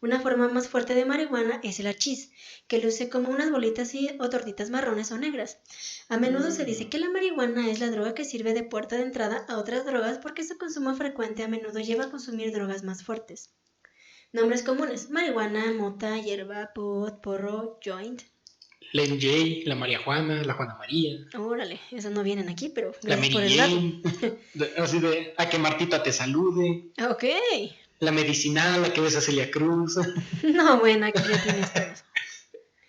Una forma más fuerte de marihuana es el hachís, que luce como unas bolitas o tortitas marrones o negras. A menudo se dice que la marihuana es la droga que sirve de puerta de entrada a otras drogas porque su consumo frecuente a menudo lleva a consumir drogas más fuertes. Nombres comunes: marihuana, mota, hierba, pot, porro, joint. La MJ, la María Juana, la Juana María. Órale, esas no vienen aquí, pero la gracias por Mary el Jane. Así de a que Martita te salude. Ok. La medicinal, la que ves a Celia Cruz. No, bueno, aquí ya tienes todos.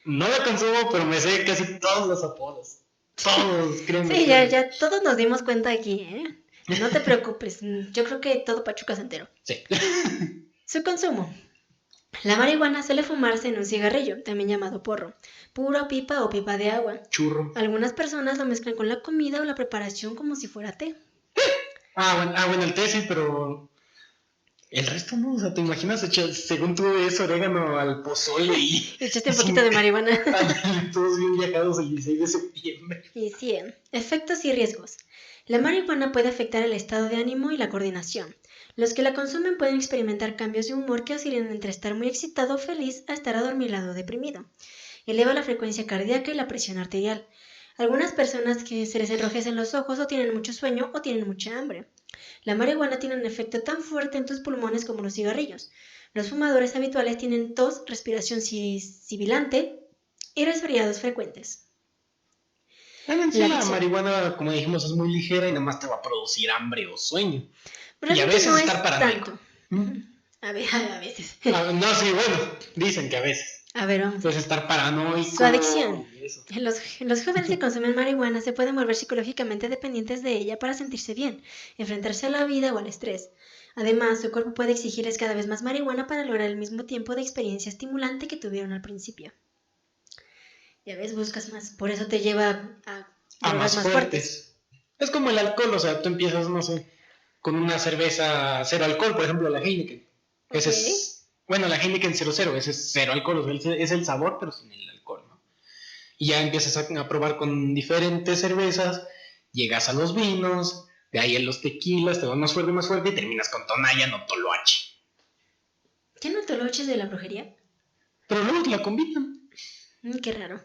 No la consumo, pero me sé casi todos los apodos. Todos, créeme. Sí, ya todos nos dimos cuenta aquí, ¿eh? No te preocupes, yo creo que todo Pachuca es entero. Sí. Su consumo: La marihuana suele fumarse en un cigarrillo, también llamado porro, puro pipa o pipa de agua. Churro. Algunas personas lo mezclan con la comida o la preparación como si fuera té. Bueno, el té sí, pero el resto no. O sea, ¿te imaginas echar, según tú, eso, orégano al pozole y Echaste un poquito de marihuana. todos bien viajados el 16 de septiembre? Y 100. Efectos y riesgos. La marihuana puede afectar el estado de ánimo y la coordinación. Los que la consumen pueden experimentar cambios de humor que oscilan entre estar muy excitado o feliz a estar adormilado o deprimido. Eleva la frecuencia cardíaca y la presión arterial. Algunas personas que se les enrojecen los ojos o tienen mucho sueño o tienen mucha hambre. La marihuana tiene un efecto tan fuerte en tus pulmones como los cigarrillos. Los fumadores habituales tienen tos, respiración sibilante y resfriados frecuentes. La marihuana, como dijimos, es muy ligera y nada más te va a producir hambre o sueño. Realmente y a veces no estar es paranoico. tanto. A veces. No, sí, bueno, dicen que a veces. A ver, vamos. Entonces estar paranoico. Su adicción. Los jóvenes que consumen marihuana se pueden volver psicológicamente dependientes de ella para sentirse bien, enfrentarse a la vida o al estrés. Además, su cuerpo puede exigirles cada vez más marihuana para lograr el mismo tiempo de experiencia estimulante que tuvieron al principio. Ya ves, buscas más. Por eso te lleva a drogas más fuertes. Es como el alcohol, o sea, tú empiezas, no sé, con una cerveza cero alcohol, por ejemplo, la Heineken. Ese es, bueno, la Heineken 00, ese es cero alcohol, o sea, es el sabor, pero sin el alcohol, ¿no? Y ya empiezas a probar con diferentes cervezas, llegas a los vinos, de ahí a los tequilas, te vas más fuerte y terminas con Tonayan o Toloache. ¿Ya no Toloache es de la brujería? Pero luego la combinan. Qué raro.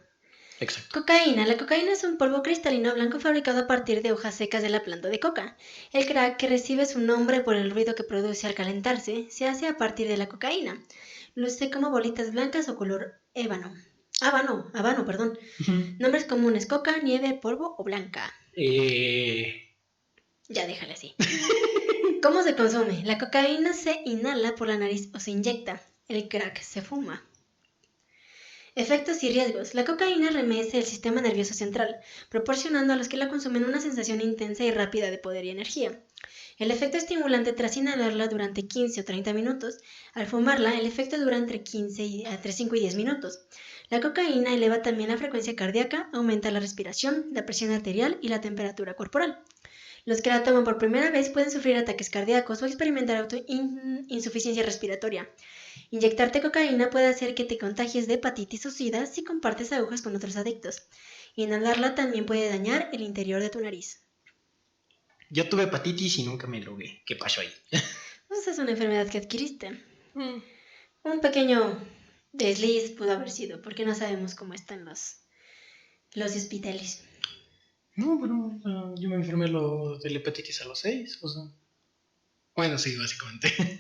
Exacto. Cocaína. La cocaína es un polvo cristalino blanco fabricado a partir de hojas secas de la planta de coca. El crack, que recibe su nombre por el ruido que produce al calentarse, se hace a partir de la cocaína. Luce como bolitas blancas o color ébano. Habano, perdón. Nombres comunes: coca, nieve, polvo o blanca. Ya déjale así. ¿Cómo se consume? La cocaína se inhala por la nariz o se inyecta. El crack se fuma. Efectos y riesgos. La cocaína remece el sistema nervioso central, proporcionando a los que la consumen una sensación intensa y rápida de poder y energía. El efecto estimulante tras inhalarla durante 15 o 30 minutos. Al fumarla, el efecto dura entre 5 y 10 minutos. La cocaína eleva también la frecuencia cardíaca, aumenta la respiración, la presión arterial y la temperatura corporal. Los que la toman por primera vez pueden sufrir ataques cardíacos o experimentar insuficiencia respiratoria. Inyectarte cocaína puede hacer que te contagies de hepatitis o sida si compartes agujas con otros adictos. Inhalarla también puede dañar el interior de tu nariz. Yo tuve hepatitis y nunca me drogué. ¿Qué pasó ahí? Pues es una enfermedad que adquiriste. Un pequeño desliz pudo haber sido, porque no sabemos cómo están los hospitales. No, pero yo me enfermé de la hepatitis a los 6, o sea. Bueno, sí, básicamente.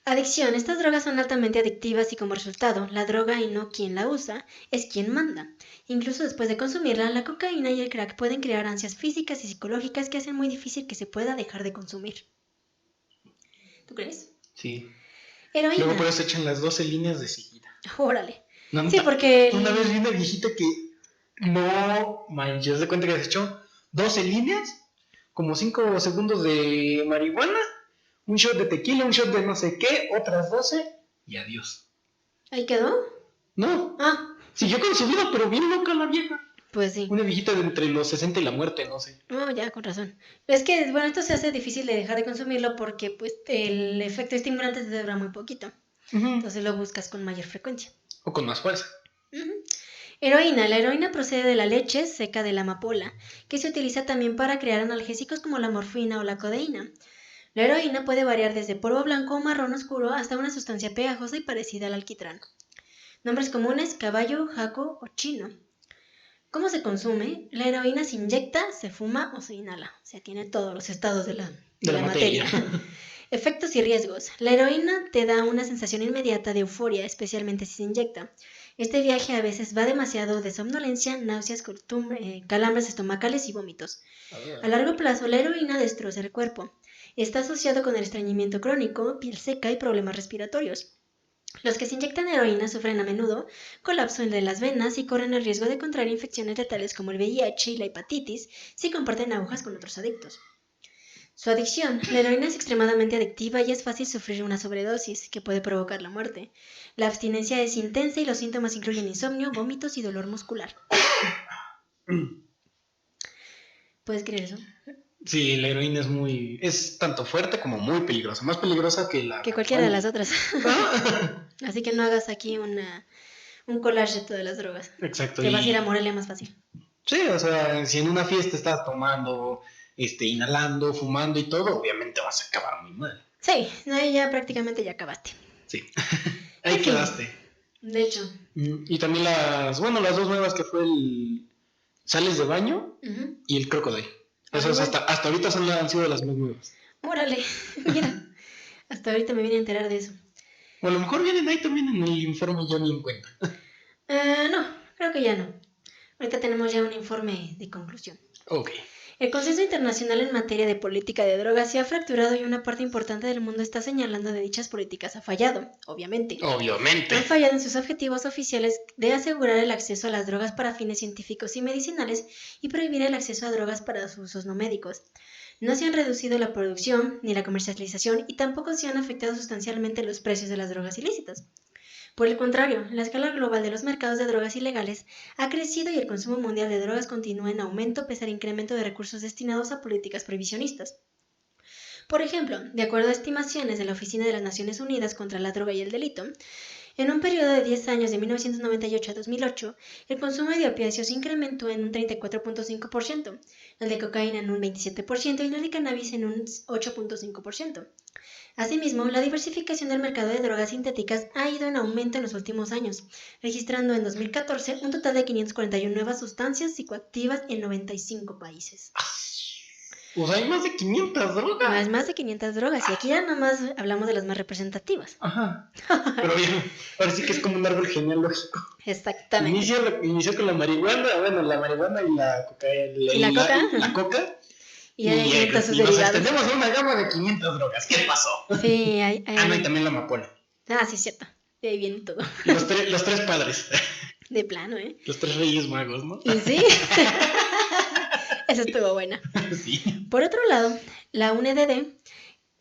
Adicción. Estas drogas son altamente adictivas y como resultado, la droga y no quien la usa, es quien manda. Incluso después de consumirla, la cocaína y el crack pueden crear ansias físicas y psicológicas que hacen muy difícil que se pueda dejar de consumir. ¿Tú crees? Sí. Heroína. Luego por eso echan las 12 líneas de seguida. Órale. No, sí, porque... Una vez vi una viejita que... No manches, de cuenta que se echó 12 líneas, como 5 segundos de marihuana, un shot de tequila, un shot de no sé qué, otras 12 y adiós. ¿Ahí quedó? No. Siguió con su vida, pero bien loca la vieja. Pues sí. Una viejita de entre los 60 y la muerte, no sé. No, ya, con razón. Es que, bueno, esto se hace difícil de dejar de consumirlo porque, pues, el efecto estimulante te dura muy poquito. Entonces lo buscas con mayor frecuencia. O con más fuerza. Heroína. La heroína procede de la leche seca de la amapola, que se utiliza también para crear analgésicos como la morfina o la codeína. La heroína puede variar desde polvo blanco o marrón oscuro hasta una sustancia pegajosa y parecida al alquitrán. Nombres comunes: caballo, jaco o chino. ¿Cómo se consume? La heroína se inyecta, se fuma o se inhala. O sea, tiene todos los estados de la materia. Efectos y riesgos. La heroína te da una sensación inmediata de euforia, especialmente si se inyecta. Este viaje a veces va demasiado de somnolencia, náuseas, calambres estomacales y vómitos. A largo plazo, la heroína destroza el cuerpo. Está asociado con el estreñimiento crónico, piel seca y problemas respiratorios. Los que se inyectan heroína sufren a menudo colapso de las venas y corren el riesgo de contraer infecciones letales como el VIH y la hepatitis si comparten agujas con otros adictos. Su adicción. La heroína es extremadamente adictiva y es fácil sufrir una sobredosis, que puede provocar la muerte. La abstinencia es intensa y los síntomas incluyen insomnio, vómitos y dolor muscular. ¿Puedes creer eso? Sí, la heroína es tanto fuerte como muy peligrosa. Más peligrosa que la Que cualquiera de las marihuana. otras. Así que no hagas aquí un collage de todas las drogas. Exacto. Te vas a ir a Morelia más fácil. Sí, o sea, si en una fiesta estás tomando, inhalando, fumando y todo, obviamente vas a acabar muy mal. Sí, ahí ya prácticamente ya acabaste. Sí, ahí En fin, quedaste. de hecho. Y también las dos nuevas que fue el Sales de Baño Ujú. y el Crocodile. Ah, Esas igual. hasta ahorita han sido las más nuevas. Órale, mira. Hasta ahorita me vine a enterar de eso. O a lo mejor vienen ahí también en el informe, yo ni en cuenta. No, creo que ya no. Ahorita tenemos ya un informe de conclusión. Ok. El consenso internacional en materia de política de drogas se ha fracturado y una parte importante del mundo está señalando de dichas políticas ha fallado, obviamente. Obviamente. Han fallado en sus objetivos oficiales de asegurar el acceso a las drogas para fines científicos y medicinales y prohibir el acceso a drogas para sus usos no médicos. No se han reducido la producción ni la comercialización y tampoco se han afectado sustancialmente los precios de las drogas ilícitas. Por el contrario, la escala global de los mercados de drogas ilegales ha crecido y el consumo mundial de drogas continúa en aumento pese al incremento de recursos destinados a políticas prohibicionistas. Por ejemplo, de acuerdo a estimaciones de la Oficina de las Naciones Unidas contra la Droga y el Delito, en un periodo de 10 años de 1998 a 2008, el consumo de opiáceos incrementó en un 34.5%, el de cocaína en un 27% y el de cannabis en un 8.5%. Asimismo, la diversificación del mercado de drogas sintéticas ha ido en aumento en los últimos años, registrando en 2014 un total de 541 nuevas sustancias psicoactivas en 95 países. Pues hay más de 500 drogas. Más de 500 drogas, y aquí ya nomás hablamos de las más representativas. Ajá. Pero bien, ahora sí que es como un árbol genealógico. Exactamente. Inició con la marihuana y la coca. ¿Y la coca? La coca. Y ya hay todos sus nos derivados. extendemos a una gama de 500 drogas. ¿Qué pasó? Sí, hay. No, y también la amapola. Ah, sí, es cierto. De ahí viene todo. Los tres padres. De plano, ¿eh? Los tres reyes magos, ¿no? Y sí. Esa estuvo buena. Sí. Por otro lado, la UNEDD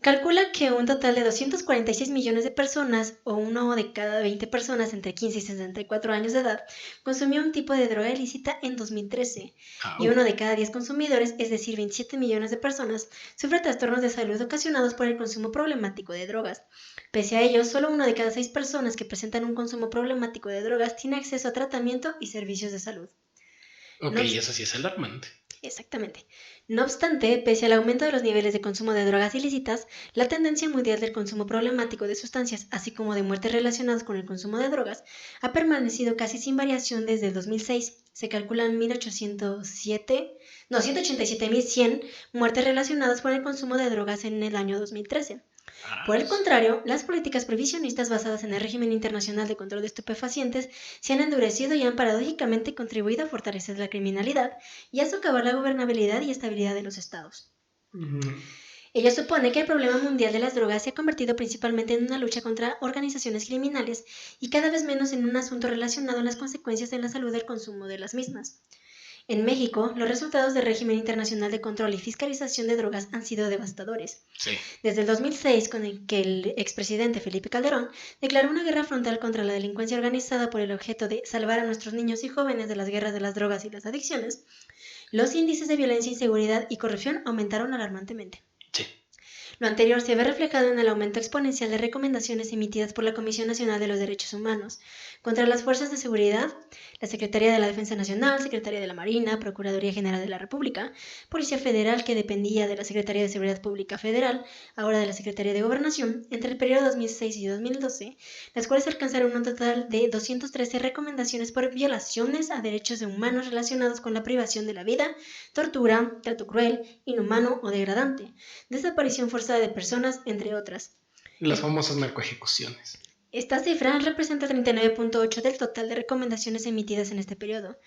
calcula que un total de 246 millones de personas, o uno de cada 20 personas entre 15 y 64 años de edad, consumió un tipo de droga ilícita en 2013. Y uno de cada 10 consumidores, es decir, 27 millones de personas, sufre trastornos de salud ocasionados por el consumo problemático de drogas. Pese a ello, solo uno de cada 6 personas que presentan un consumo problemático de drogas tiene acceso a tratamiento y servicios de salud. Ok, eso sí es alarmante. Exactamente. No obstante, pese al aumento de los niveles de consumo de drogas ilícitas, la tendencia mundial del consumo problemático de sustancias, así como de muertes relacionadas con el consumo de drogas, ha permanecido casi sin variación desde el 2006. Se calculan 187.100 muertes relacionadas con el consumo de drogas en el año 2013. Por el contrario, las políticas prohibicionistas basadas en el régimen internacional de control de estupefacientes se han endurecido y han paradójicamente contribuido a fortalecer la criminalidad y a socavar la gobernabilidad y estabilidad de los estados. Ello supone que el problema mundial de las drogas se ha convertido principalmente en una lucha contra organizaciones criminales y cada vez menos en un asunto relacionado a las consecuencias en la salud del consumo de las mismas. En México, los resultados del régimen internacional de control y fiscalización de drogas han sido devastadores. Sí. Desde el 2006, con el que el expresidente Felipe Calderón declaró una guerra frontal contra la delincuencia organizada por el objeto de salvar a nuestros niños y jóvenes de las guerras de las drogas y las adicciones, los índices de violencia, inseguridad y corrupción aumentaron alarmantemente. Sí. Lo anterior se ve reflejado en el aumento exponencial de recomendaciones emitidas por la Comisión Nacional de los Derechos Humanos contra las fuerzas de seguridad, la Secretaría de la Defensa Nacional, Secretaría de la Marina, Procuraduría General de la República, Policía Federal, que dependía de la Secretaría de Seguridad Pública Federal, ahora de la Secretaría de Gobernación, entre el periodo 2006 y 2012, las cuales alcanzaron un total de 213 recomendaciones por violaciones a derechos humanos relacionados con la privación de la vida, tortura, trato cruel, inhumano o degradante, desaparición forzada de personas, entre otras. Las famosas narcoejecuciones. Esta cifra representa 39.8 del total de recomendaciones emitidas en este periodo,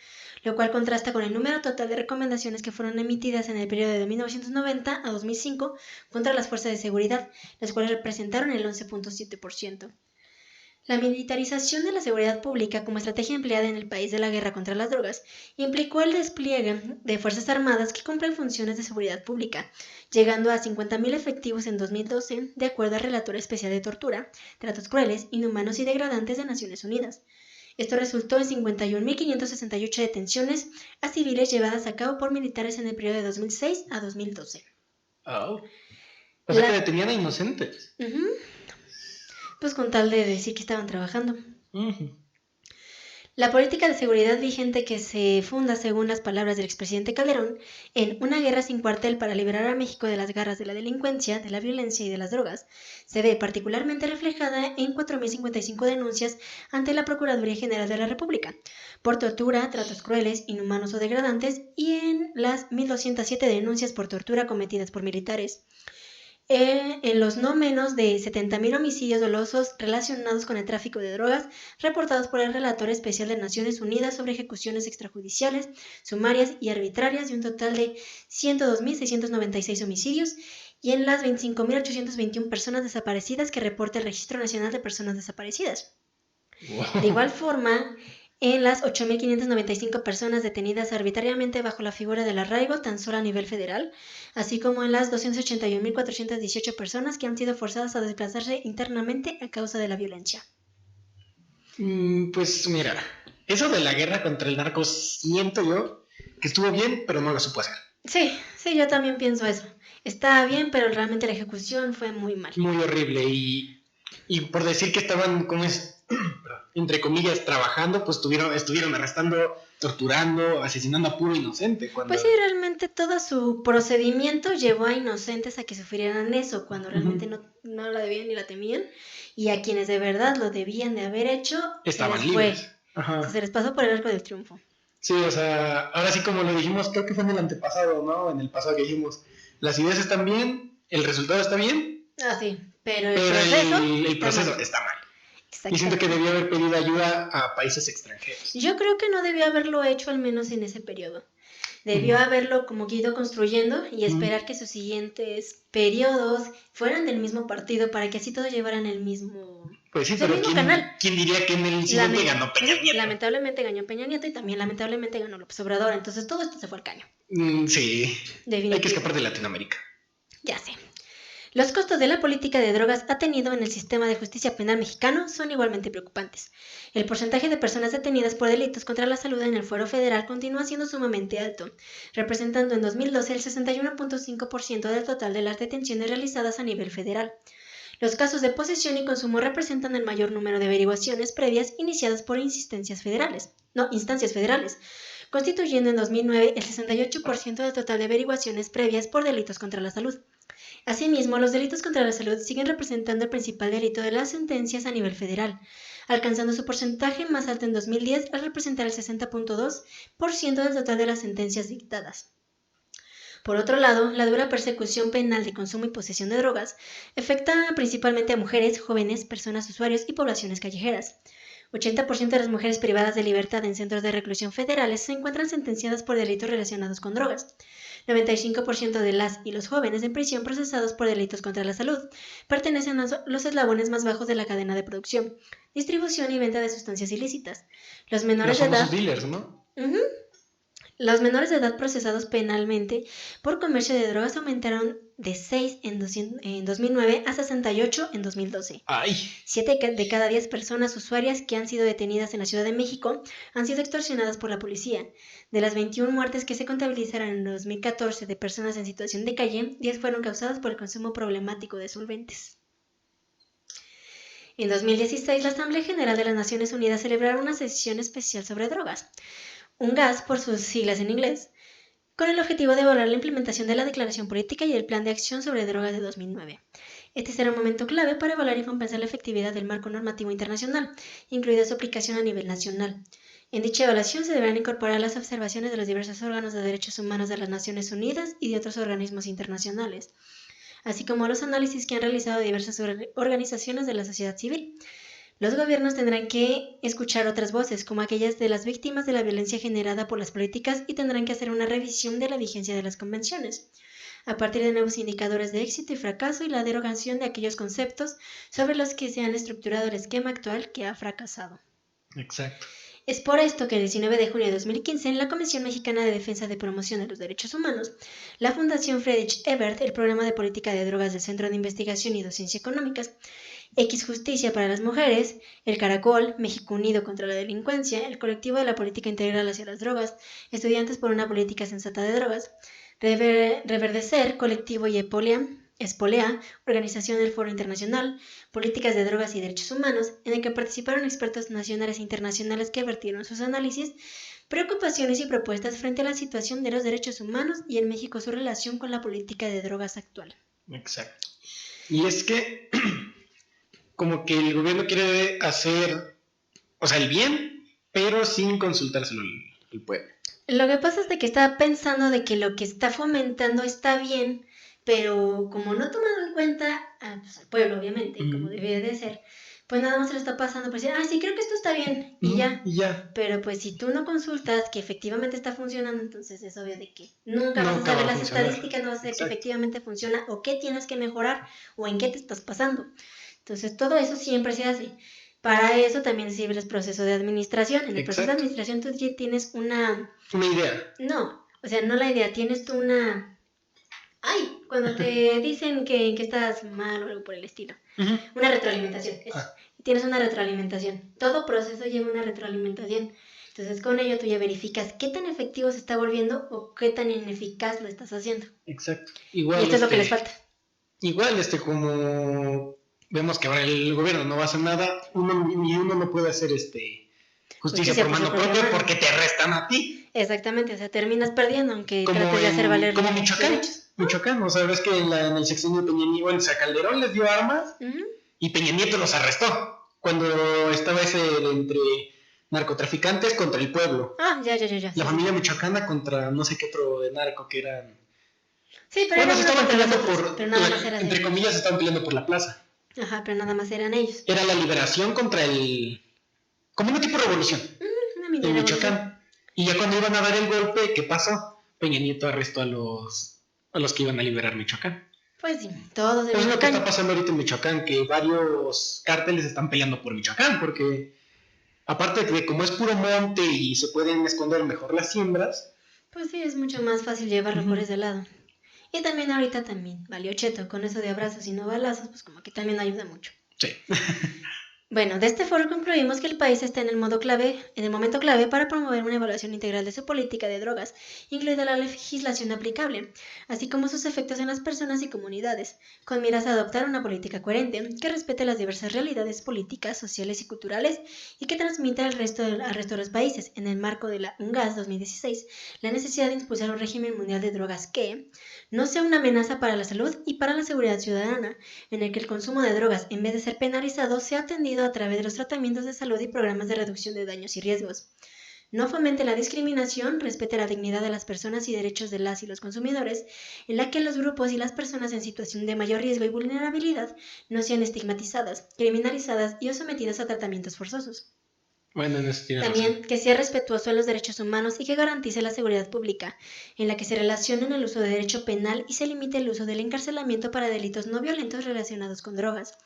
lo cual contrasta con el número total de recomendaciones que fueron emitidas en el periodo de 1990 a 2005 contra las fuerzas de seguridad, las cuales representaron el 11.7%. La militarización de la seguridad pública como estrategia empleada en el país de la guerra contra las drogas implicó el despliegue de fuerzas armadas que cumplen funciones de seguridad pública, llegando a 50.000 efectivos en 2012, de acuerdo al relator especial de tortura, tratos crueles, inhumanos y degradantes de Naciones Unidas. Esto resultó en 51.568 detenciones a civiles llevadas a cabo por militares en el periodo de 2006 a 2012. Oh. O sea que detenían a inocentes. Pues con tal de decir que estaban trabajando. Uh-huh. La política de seguridad vigente, que se funda, según las palabras del expresidente Calderón, en una guerra sin cuartel para liberar a México de las garras de la delincuencia, de la violencia y de las drogas, se ve particularmente reflejada en 4.055 denuncias ante la Procuraduría General de la República por tortura, tratos crueles, inhumanos o degradantes, y en las 1.207 denuncias por tortura cometidas por militares. En los no menos de 70.000 homicidios dolosos relacionados con el tráfico de drogas reportados por el Relator Especial de Naciones Unidas sobre ejecuciones extrajudiciales, sumarias y arbitrarias, de un total de 102.696 homicidios, y en las 25.821 personas desaparecidas que reporta el Registro Nacional de Personas Desaparecidas. Wow. De igual forma, en las 8.595 personas detenidas arbitrariamente bajo la figura del arraigo tan solo a nivel federal, así como en las 281.418 personas que han sido forzadas a desplazarse internamente a causa de la violencia. Pues mira, eso de la guerra contra el narco siento yo que estuvo bien, pero no lo supo hacer. Sí, yo también pienso eso. Estaba bien, pero realmente la ejecución fue muy mal. Muy horrible, y por decir que estaban, como es, entre comillas, trabajando, pues estuvieron arrestando, torturando, asesinando a puro inocente. Pues sí, realmente todo su procedimiento llevó a inocentes a que sufrieran eso, cuando realmente no la debían ni la temían, y a quienes de verdad lo debían de haber hecho, estaban libres. Se les pasó por el arco del triunfo. Sí, o sea, ahora sí, como lo dijimos, creo que fue en el antepasado, ¿no? En el pasado que dijimos, las ideas están bien, el resultado está bien. Ah, sí, pero el proceso está mal. Y siento que debió haber pedido ayuda a países extranjeros. Yo creo que no debió haberlo hecho, al menos en ese periodo. Debió haberlo como que ido construyendo y esperar que sus siguientes periodos fueran del mismo partido para que así todos llevaran el mismo, pues sí, pero ¿quién diría que en el siguiente ganó Peña Nieto? Lamentablemente ganó Peña Nieto y también lamentablemente ganó López Obrador. Entonces todo esto se fue al caño. Sí, hay que escapar de Latinoamérica. Ya sé. Los costos de la política de drogas ha tenido en el sistema de justicia penal mexicano son igualmente preocupantes. El porcentaje de personas detenidas por delitos contra la salud en el fuero federal continúa siendo sumamente alto, representando en 2012 el 61.5% del total de las detenciones realizadas a nivel federal. Los casos de posesión y consumo representan el mayor número de averiguaciones previas iniciadas por instancias federales, constituyendo en 2009 el 68% del total de averiguaciones previas por delitos contra la salud. Asimismo, los delitos contra la salud siguen representando el principal delito de las sentencias a nivel federal, alcanzando su porcentaje más alto en 2010 al representar el 60.2% del total de las sentencias dictadas. Por otro lado, la dura persecución penal de consumo y posesión de drogas afecta principalmente a mujeres, jóvenes, personas usuarios y poblaciones callejeras. 80% de las mujeres privadas de libertad en centros de reclusión federales se encuentran sentenciadas por delitos relacionados con drogas. 95% de las y los jóvenes en prisión procesados por delitos contra la salud pertenecen a los eslabones más bajos de la cadena de producción, distribución y venta de sustancias ilícitas. Los menores de edad... dealers, ¿no? Los menores de edad procesados penalmente por comercio de drogas aumentaron de 6 en 2009 a 68 en 2012. ¡Ay! 7 de cada 10 personas usuarias que han sido detenidas en la Ciudad de México han sido extorsionadas por la policía. De las 21 muertes que se contabilizaron en 2014 de personas en situación de calle, 10 fueron causadas por el consumo problemático de solventes. En 2016, la Asamblea General de las Naciones Unidas celebró una sesión especial sobre drogas, un gas por sus siglas en inglés, con el objetivo de evaluar la implementación de la Declaración Política y el Plan de Acción sobre Drogas de 2009. Este será un momento clave para evaluar y compensar la efectividad del marco normativo internacional, incluida su aplicación a nivel nacional. En dicha evaluación se deberán incorporar las observaciones de los diversos órganos de derechos humanos de las Naciones Unidas y de otros organismos internacionales, así como los análisis que han realizado diversas organizaciones de la sociedad civil. Los gobiernos tendrán que escuchar otras voces, como aquellas de las víctimas de la violencia generada por las políticas, y tendrán que hacer una revisión de la vigencia de las convenciones. a partir de nuevos indicadores de éxito y fracaso y la derogación de aquellos conceptos sobre los que se han estructurado el esquema actual que ha fracasado. Exacto. Es por esto que el 19 de junio de 2015, en la Comisión Mexicana de Defensa de Promoción de los Derechos Humanos, la Fundación Friedrich Ebert, el Programa de Política de Drogas del Centro de Investigación y Docencia Económicas, X Justicia para las Mujeres, el Caracol, México Unido contra la Delincuencia, el Colectivo de la Política Integral hacia las Drogas, Estudiantes por una Política Sensata de Drogas, Reverdecer, Colectivo y Espolea, Organización del Foro Internacional, Políticas de Drogas y Derechos Humanos, en el que participaron expertos nacionales e internacionales que vertieron sus análisis, preocupaciones y propuestas frente a la situación de los derechos humanos y en México su relación con la política de drogas actual. Exacto. Y es que como que el gobierno quiere hacer, o sea, el bien, pero sin consultárselo al pueblo. Lo que pasa es de que está pensando de que lo que está fomentando está bien, pero como no ha tomado en cuenta pues, al pueblo, obviamente, como debe de ser, pues nada más se lo está pasando por decir, sí, creo que esto está bien, y ya. Pero pues si tú no consultas que efectivamente está funcionando, entonces es obvio de que nunca vas a saber las estadísticas, no vas a saber que efectivamente funciona, o qué tienes que mejorar, o en qué te estás pasando. Entonces todo eso siempre se hace. Para eso también sirve el proceso de administración. En el proceso de administración tú ya tienes una idea. No, o sea, no la idea, tienes tú una... cuando te dicen que estás mal o algo por el estilo. Una retroalimentación. Tienes una retroalimentación. Todo proceso lleva una retroalimentación. Entonces con ello tú ya verificas qué tan efectivo se está volviendo o qué tan ineficaz lo estás haciendo. Exacto. Igual, y esto es lo que les falta. Igual, como vemos que ahora el gobierno no va a hacer nada, uno no puede hacer justicia por mano propia porque te arrestan a ti. Exactamente, o sea, terminas perdiendo aunque trates de hacer valer como Michoacán, o sea, ves que en el sexenio Peña Nieto, o sea, Calderón les dio armas y Peña Nieto los arrestó cuando estaba ese entre narcotraficantes contra el pueblo. Ya. La familia michoacana contra no sé qué otro de narco que eran. Sí, pero se estaban peleando pero nada más era entre comillas, se estaban peleando por la plaza. Ajá, pero nada más eran ellos. Era la liberación contra como una tipo de revolución. En Michoacán. Y ya cuando iban a dar el golpe, ¿qué pasó? Peña Nieto arrestó a los que iban a liberar Michoacán. Pues sí, todos de Michoacán. Es lo que está pasando ahorita en Michoacán, que varios cárteles están peleando por Michoacán, porque aparte de que como es puro monte y se pueden esconder mejor las siembras. Pues sí, es mucho más fácil llevarlo por ese lado. Y también ahorita valió cheto, con eso de abrazos y no balazos, pues como que también ayuda mucho. Sí. Bueno, de este foro concluimos que el país está en el momento clave para promover una evaluación integral de su política de drogas, incluida la legislación aplicable, así como sus efectos en las personas y comunidades, con miras a adoptar una política coherente que respete las diversas realidades políticas, sociales y culturales y que transmita al resto de los países, en el marco de la UNGAS 2016, la necesidad de impulsar un régimen mundial de drogas que no sea una amenaza para la salud y para la seguridad ciudadana, en el que el consumo de drogas, en vez de ser penalizado, sea atendido a través de los tratamientos de salud y programas de reducción de daños y riesgos. No fomente la discriminación, respete la dignidad de las personas y derechos de las y los consumidores, en la que los grupos y las personas en situación de mayor riesgo y vulnerabilidad no sean estigmatizadas, criminalizadas y o sometidas a tratamientos forzosos. Bueno, también que sea respetuoso de los derechos humanos y que garantice la seguridad pública, en la que se relacione el uso de derecho penal y se limite el uso del encarcelamiento para delitos no violentos relacionados con drogas,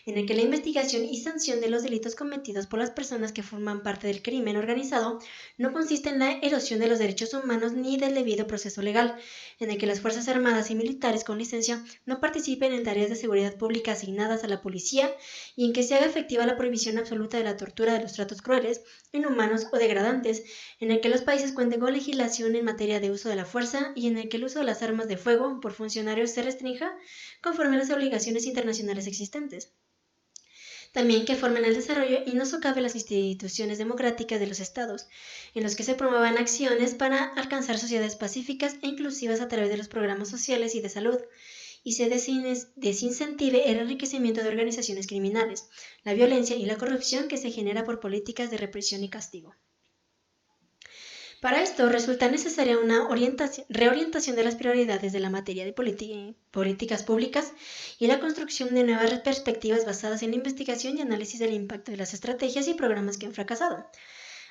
en el que la investigación y sanción de los delitos cometidos por las personas que forman parte del crimen organizado no consiste en la erosión de los derechos humanos ni del debido proceso legal, en el que las Fuerzas Armadas y militares con licencia no participen en tareas de seguridad pública asignadas a la policía y en que se haga efectiva la prohibición absoluta de la tortura, de los tratos crueles, inhumanos o degradantes, en el que los países cuenten con legislación en materia de uso de la fuerza y en el que el uso de las armas de fuego por funcionarios se restrinja conforme a las obligaciones internacionales existentes. También que formen el desarrollo y no socave las instituciones democráticas de los estados, en los que se promuevan acciones para alcanzar sociedades pacíficas e inclusivas a través de los programas sociales y de salud, y se desincentive el enriquecimiento de organizaciones criminales, la violencia y la corrupción que se genera por políticas de represión y castigo. Para esto resulta necesaria una reorientación de las prioridades de la materia de políticas públicas y la construcción de nuevas perspectivas basadas en la investigación y análisis del impacto de las estrategias y programas que han fracasado,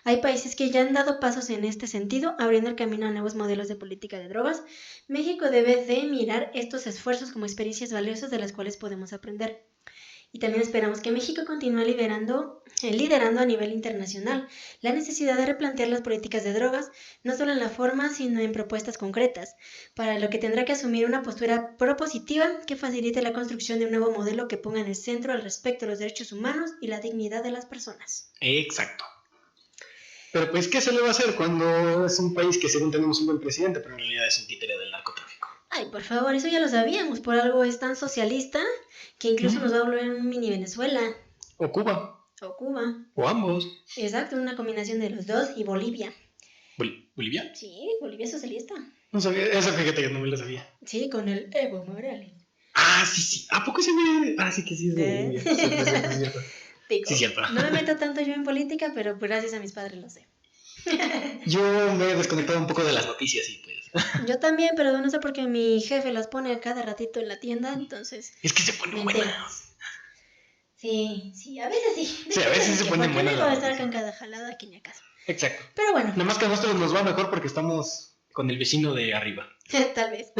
Hay países que ya han dado pasos en este sentido, abriendo el camino a nuevos modelos de política de drogas. México debe de mirar estos esfuerzos como experiencias valiosas de las cuales podemos aprender. Y también esperamos que México continúe liderando a nivel internacional la necesidad de replantear las políticas de drogas, no solo en la forma, sino en propuestas concretas, para lo que tendrá que asumir una postura propositiva que facilite la construcción de un nuevo modelo que ponga en el centro el respeto a los derechos humanos y la dignidad de las personas. Exacto. Pero pues, ¿qué se le va a hacer cuando es un país que según tenemos un buen presidente, pero en realidad es un títere del narcotráfico? Ay, por favor, eso ya lo sabíamos, por algo es tan socialista que incluso nos va a volver un mini Venezuela. O Cuba. O Cuba. O ambos. Exacto, una combinación de los dos, y Bolivia. ¿Bolivia? Sí, Bolivia es socialista. No sabía, eso fíjate que no me lo sabía. Sí, con el Evo Morales. Ah, sí. ¿A poco se ve? Ah, sí que sí es de Bolivia. Cierto. Digo, Sí, cierto. no me meto tanto yo en política, pero gracias a mis padres lo sé. Yo me he desconectado un poco de las noticias y pues... Yo también, pero no sé por qué mi jefe las pone a cada ratito en la tienda, entonces... Es que se ponen buenas. Sí, a veces sí. Sí, a veces se ponen buenas. ¿Por qué no va a estar con cada jalada aquí en la casa? Exacto. Pero bueno. Nada más que a nosotros nos va mejor porque estamos con el vecino de arriba. Tal vez.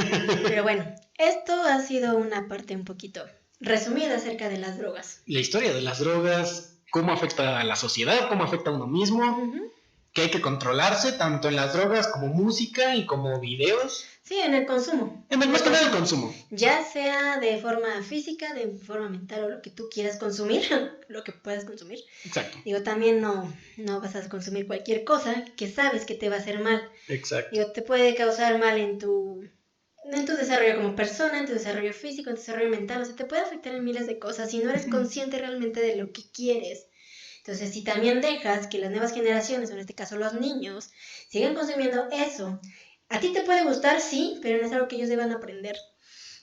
Pero bueno, esto ha sido una parte un poquito resumida acerca de las drogas. La historia de las drogas, cómo afecta a la sociedad, cómo afecta a uno mismo, que hay que controlarse tanto en las drogas como música y como videos. Sí, en el consumo. Más que nada el consumo. Ya sea de forma física, de forma mental o lo que tú quieras consumir, lo que puedas consumir. Exacto. Digo, también no vas a consumir cualquier cosa que sabes que te va a hacer mal. Exacto. Digo, te puede causar mal en tu desarrollo como persona, en tu desarrollo físico, en tu desarrollo mental. O sea, te puede afectar en miles de cosas si no eres consciente realmente de lo que quieres. Entonces, si también dejas que las nuevas generaciones, o en este caso los niños, sigan consumiendo eso, a ti te puede gustar, sí, pero no es algo que ellos deban aprender.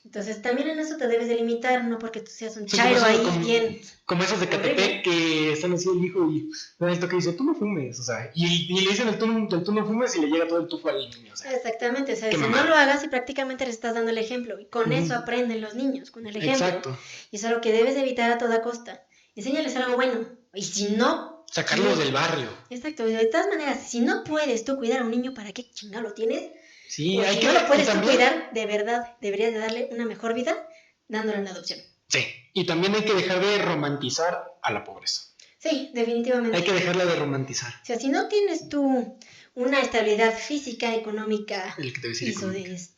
Entonces, también en eso te debes de limitar, no porque tú seas un chairo ahí bien... Como esos de Catepec que están así el hijo y esto que dice, tú no fumes, o sea, y le dicen el tú no fumes y le llega todo el tufo al niño, o sea. Exactamente, o sea, si no lo hagas y prácticamente les estás dando el ejemplo, y con eso aprenden los niños, con el ejemplo. Exacto. Y es algo que debes evitar a toda costa. Enséñales algo bueno, y si no... Sacarlos del barrio. Exacto, de todas maneras, si no puedes tú cuidar a un niño, ¿para qué chingado lo tienes? Sí, o hay si que... no lo puedes tú cuidar, de verdad, deberías de darle una mejor vida dándole una adopción. Sí, y también hay que dejar de romantizar a la pobreza. Sí, definitivamente. Hay que dejarla de romantizar. O sea, si no tienes tú una estabilidad física, económica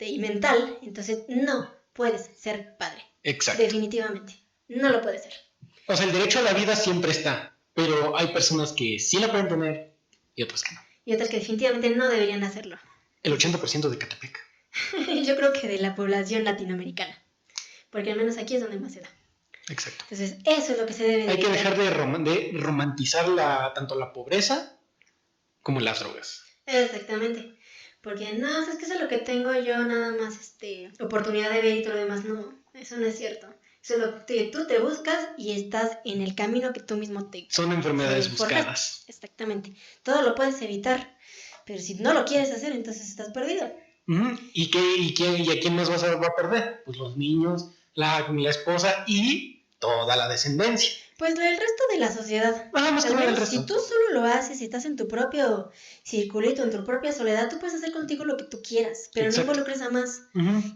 y mental, entonces no puedes ser padre. Exacto. Definitivamente, no lo puedes ser. O sea, el derecho a la vida siempre está, pero hay personas que sí la pueden tener y otras que no. Y otras que definitivamente no deberían hacerlo. El 80% de Catepec. Yo creo que de la población latinoamericana, porque al menos aquí es donde más se da. Exacto. Entonces, eso es lo que se debe de Hay que dejar de romantizar tanto la pobreza como las drogas. Exactamente. Porque no, es que eso es lo que tengo yo, nada más oportunidad de ver y todo lo demás. No, eso no es cierto. Eso es lo que tú te buscas y estás en el camino que tú mismo te... Son enfermedades buscadas. Exactamente. Todo lo puedes evitar, pero si no lo quieres hacer, entonces estás perdido. ¿Y a quién más va a perder? Pues los niños, la esposa y toda la descendencia. Pues el resto de la sociedad. Más que nada el resto. Si tú solo lo haces y estás en tu propio circulito, en tu propia soledad, tú puedes hacer contigo lo que tú quieras, pero no involucres a más.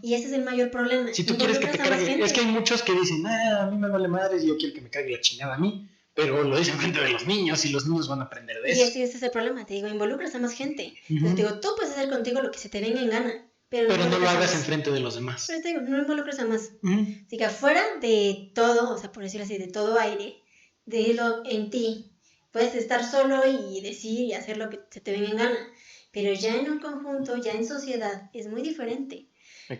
Y ese es el mayor problema. Si tú quieres que te cargue, es que hay muchos que dicen, a mí me vale madres y yo quiero que me cargue la chingada a mí, pero lo dicen frente de los niños y los niños van a aprender de eso. Y ese es el problema, te digo, involucras a más gente. Entonces te digo, tú puedes hacer contigo lo que se te venga en gana. Pero no lo hagas enfrente de los demás. Pero te digo, no involucres a más. Así que afuera de todo, o sea, por decirlo así, de todo aire, de lo en ti, puedes estar solo y decir y hacer lo que se te venga en gana. Pero ya en un conjunto, ya en sociedad, es muy diferente.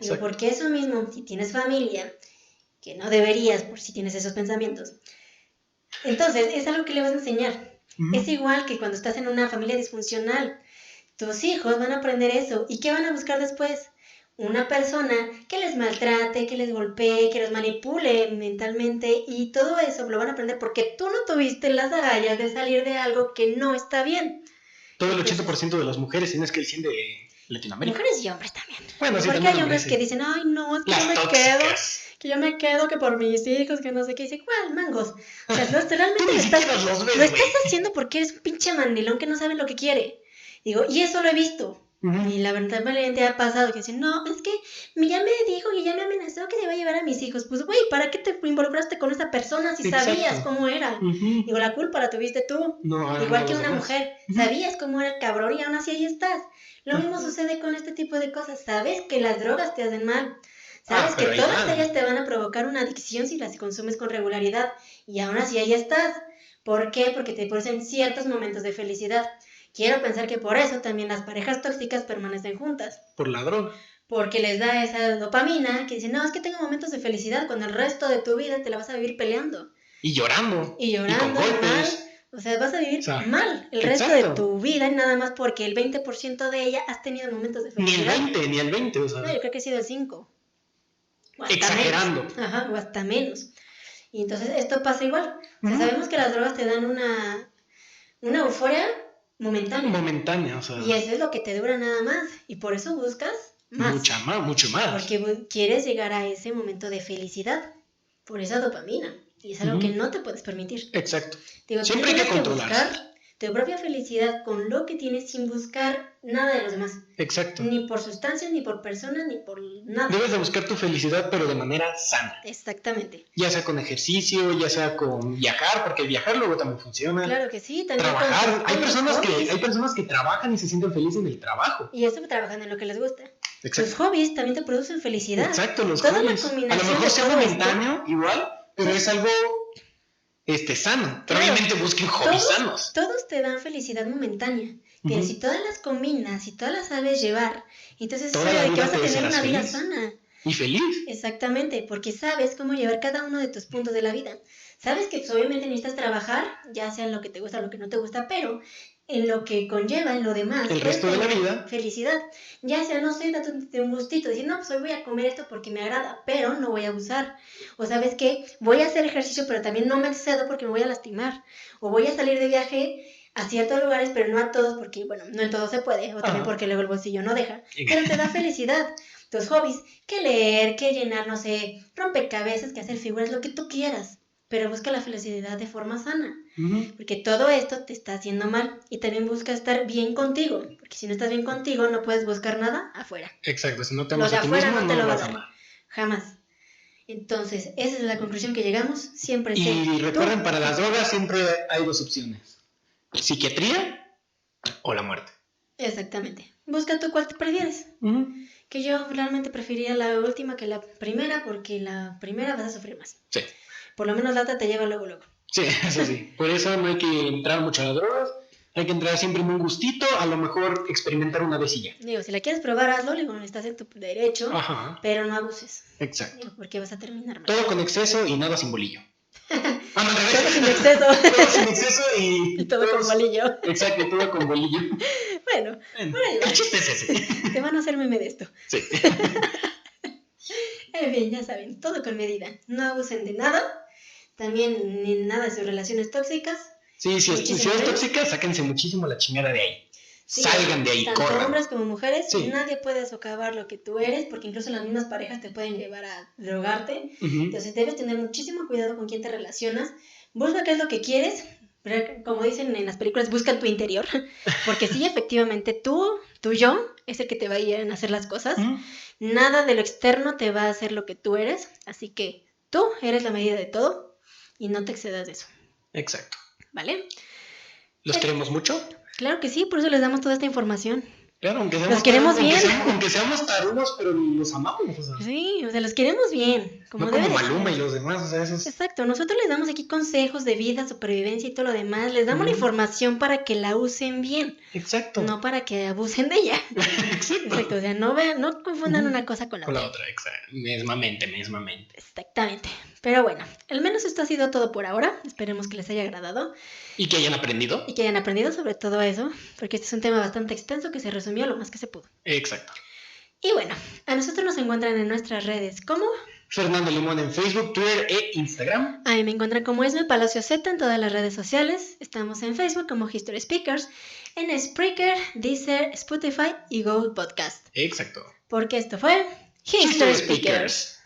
Digo, porque eso mismo, si tienes familia, que no deberías por si tienes esos pensamientos, entonces es algo que le vas a enseñar. Es igual que cuando estás en una familia disfuncional. Tus hijos van a aprender eso. ¿Y qué van a buscar después? Una persona que les maltrate, que les golpee, que los manipule mentalmente, y todo eso lo van a aprender porque tú no tuviste las agallas de salir de algo que no está bien. Todo el 80% de las mujeres tienes que el 100% Latinoamérica. Mujeres y hombres también. Bueno, sí, Porque también hay hombres sí. que dicen, ay, no, es que Las yo me tóxicas. quedo que por mis hijos, que no sé qué. Dice, ¿cuál, mangos? O sea, realmente Tú ni siquiera los ves, lo estás güey. haciendo porque eres un pinche mandilón que no sabe lo que quiere. Digo, y eso lo he visto. Ujú. Y la verdad me ha pasado que dicen, no, es que ya me dijo y ya me amenazó que le va a llevar a mis hijos. Pues, güey, ¿para qué te involucraste con esa persona si Exacto. sabías cómo era? Ujú. Digo, la culpa la tuviste tú. No, Igual no que los una demás. mujer, Ujú. sabías cómo era el cabrón y aún así ahí estás. Lo mismo Ajá. sucede con este tipo de cosas. Sabes que las drogas te hacen mal. Sabes que pero ahí todas van. ellas te van a provocar una adicción si las consumes con regularidad. Y aún así ahí estás. ¿Por qué? Porque te producen ciertos momentos de felicidad. Quiero pensar que por eso también las parejas tóxicas permanecen juntas. Por la droga. Porque les da esa dopamina que dicen, no, es que tengo momentos de felicidad cuando el resto de tu vida te la vas a vivir peleando. Y llorando. Y llorando, Y con golpes. mal. O sea, vas a vivir mal el resto exacto. de tu vida, nada más porque el 20% de ella has tenido momentos de Ni el felicidad. 20, o sea. No, yo creo que ha sido el 5. O hasta Exagerando. menos. Ajá, o hasta menos. Y entonces esto pasa igual. O sea, sabemos que las drogas te dan una euforia momentánea. Momentánea, o sea. Y eso es lo que te dura nada más. Y por eso buscas más. Mucho más. Porque quieres llegar a ese momento de felicidad. Por esa dopamina. Y es algo que no te puedes permitir. Exacto. Digo, siempre hay que controlarse. Buscar tu propia felicidad con lo que tienes sin buscar nada de los demás. Exacto. Ni por sustancias, ni por personas, ni por nada. Debes de buscar tu felicidad, pero de manera sana. Exactamente. Ya sea con ejercicio, ya sea con viajar, porque el viajar luego también funciona. Claro que sí, también trabajar. con Hay personas que trabajan y se sienten felices en el trabajo. Y eso trabajan en lo que les gusta. Exacto. Los hobbies también te producen felicidad. Exacto, los Toda hobbies. La a lo combinación mejor de sea todo momentáneo, igual, pero es algo sano. Pero Claro. obviamente busquen hobbies sanos. Todos te dan felicidad momentánea. Pero si todas las combinas, si todas las sabes llevar, entonces Toda es la de que vida vas a te tener una serás vida feliz. sana. Y feliz. Exactamente, porque sabes cómo llevar cada uno de tus puntos de la vida. Sabes que pues, obviamente necesitas trabajar, ya sea en lo que te gusta o lo que no te gusta, pero en lo que conlleva, en lo demás, el resto de la vida, felicidad. Ya sea, no sé, date un gustito, decir, no, pues hoy voy a comer esto porque me agrada, pero no voy a abusar. O sabes qué, voy a hacer ejercicio, pero también no me excedo porque me voy a lastimar. O voy a salir de viaje a ciertos lugares, pero no a todos, porque, bueno, no en todo se puede, o también porque luego el bolsillo no deja, pero te da felicidad. Tus hobbies, que leer, que llenar, no sé, rompecabezas, que hacer figuras, lo que tú quieras, pero busca la felicidad de forma sana, porque todo esto te está haciendo mal, y también busca estar bien contigo, porque si no estás bien contigo no puedes buscar nada afuera. Exacto, si no te amas a ti mismo no te lo vas vas a dar, jamás. Entonces, esa es la conclusión que llegamos, siempre y recuerden, para las drogas siempre hay dos opciones, psiquiatría o la muerte. Exactamente, busca tú cuál te prefieres. Que yo realmente preferiría la última que la primera, porque la primera vas a sufrir más. Sí. Por lo menos la otra te lleva luego. Sí, eso sí. Por eso no hay que entrar mucho a las drogas. Hay que entrar siempre en un gustito, a lo mejor experimentar una vez y ya. Digo, si la quieres probar, hazlo, digo, estás en tu derecho, pero no abuses. Exacto. Digo, porque vas a terminar mal. Todo con exceso y nada sin bolillo. Todo sin exceso. Todo sin exceso y todo con bolillo. Exacto, todo con bolillo. Bueno, el chiste es ese. Te van a hacer meme de esto. Sí. En fin, ya saben, todo con medida. No abusen de nada. También ni nada de sus relaciones tóxicas. Sí, si es tóxica, sáquense muchísimo la chingada de ahí. Sí, salgan de ahí, tanto corran. Hombres como mujeres, nadie puede socavar lo que tú eres, porque incluso las mismas parejas te pueden llevar a drogarte. Entonces debes tener muchísimo cuidado con quién te relacionas. Busca qué es lo que quieres. Como dicen en las películas, busca tu interior. Porque sí, efectivamente, tu yo es el que te va a ir a hacer las cosas. Nada de lo externo te va a hacer lo que tú eres. Así que tú eres la medida de todo y no te excedas de eso. Exacto. ¿Vale? ¿Los queremos mucho? Claro que sí, por eso les damos toda esta información. Claro, aunque seamos los queremos bien. Aunque seamos tarunos, pero los amamos. O sea. Sí, o sea, los queremos bien. No como Maluma y los demás, o sea, esos... Exacto, nosotros les damos aquí consejos de vida, supervivencia y todo lo demás. Les damos la información para que la usen bien. Exacto. No para que abusen de ella. Exacto, o sea, no confundan una cosa con la otra. Exacto. Mismamente. Exactamente. Pero bueno, al menos esto ha sido todo por ahora. Esperemos que les haya agradado. Y que hayan aprendido. Y que hayan aprendido sobre todo eso, porque este es un tema bastante extenso que se resumió lo más que se pudo. Exacto. Y bueno, a nosotros nos encuentran en nuestras redes como... Fernando Limón en Facebook, Twitter e Instagram. Ahí me encuentran como Esme Palacio Z en todas las redes sociales. Estamos en Facebook como History Speakers, en Spreaker, Deezer, Spotify y Google Podcast. Exacto. Porque esto fue History Speakers.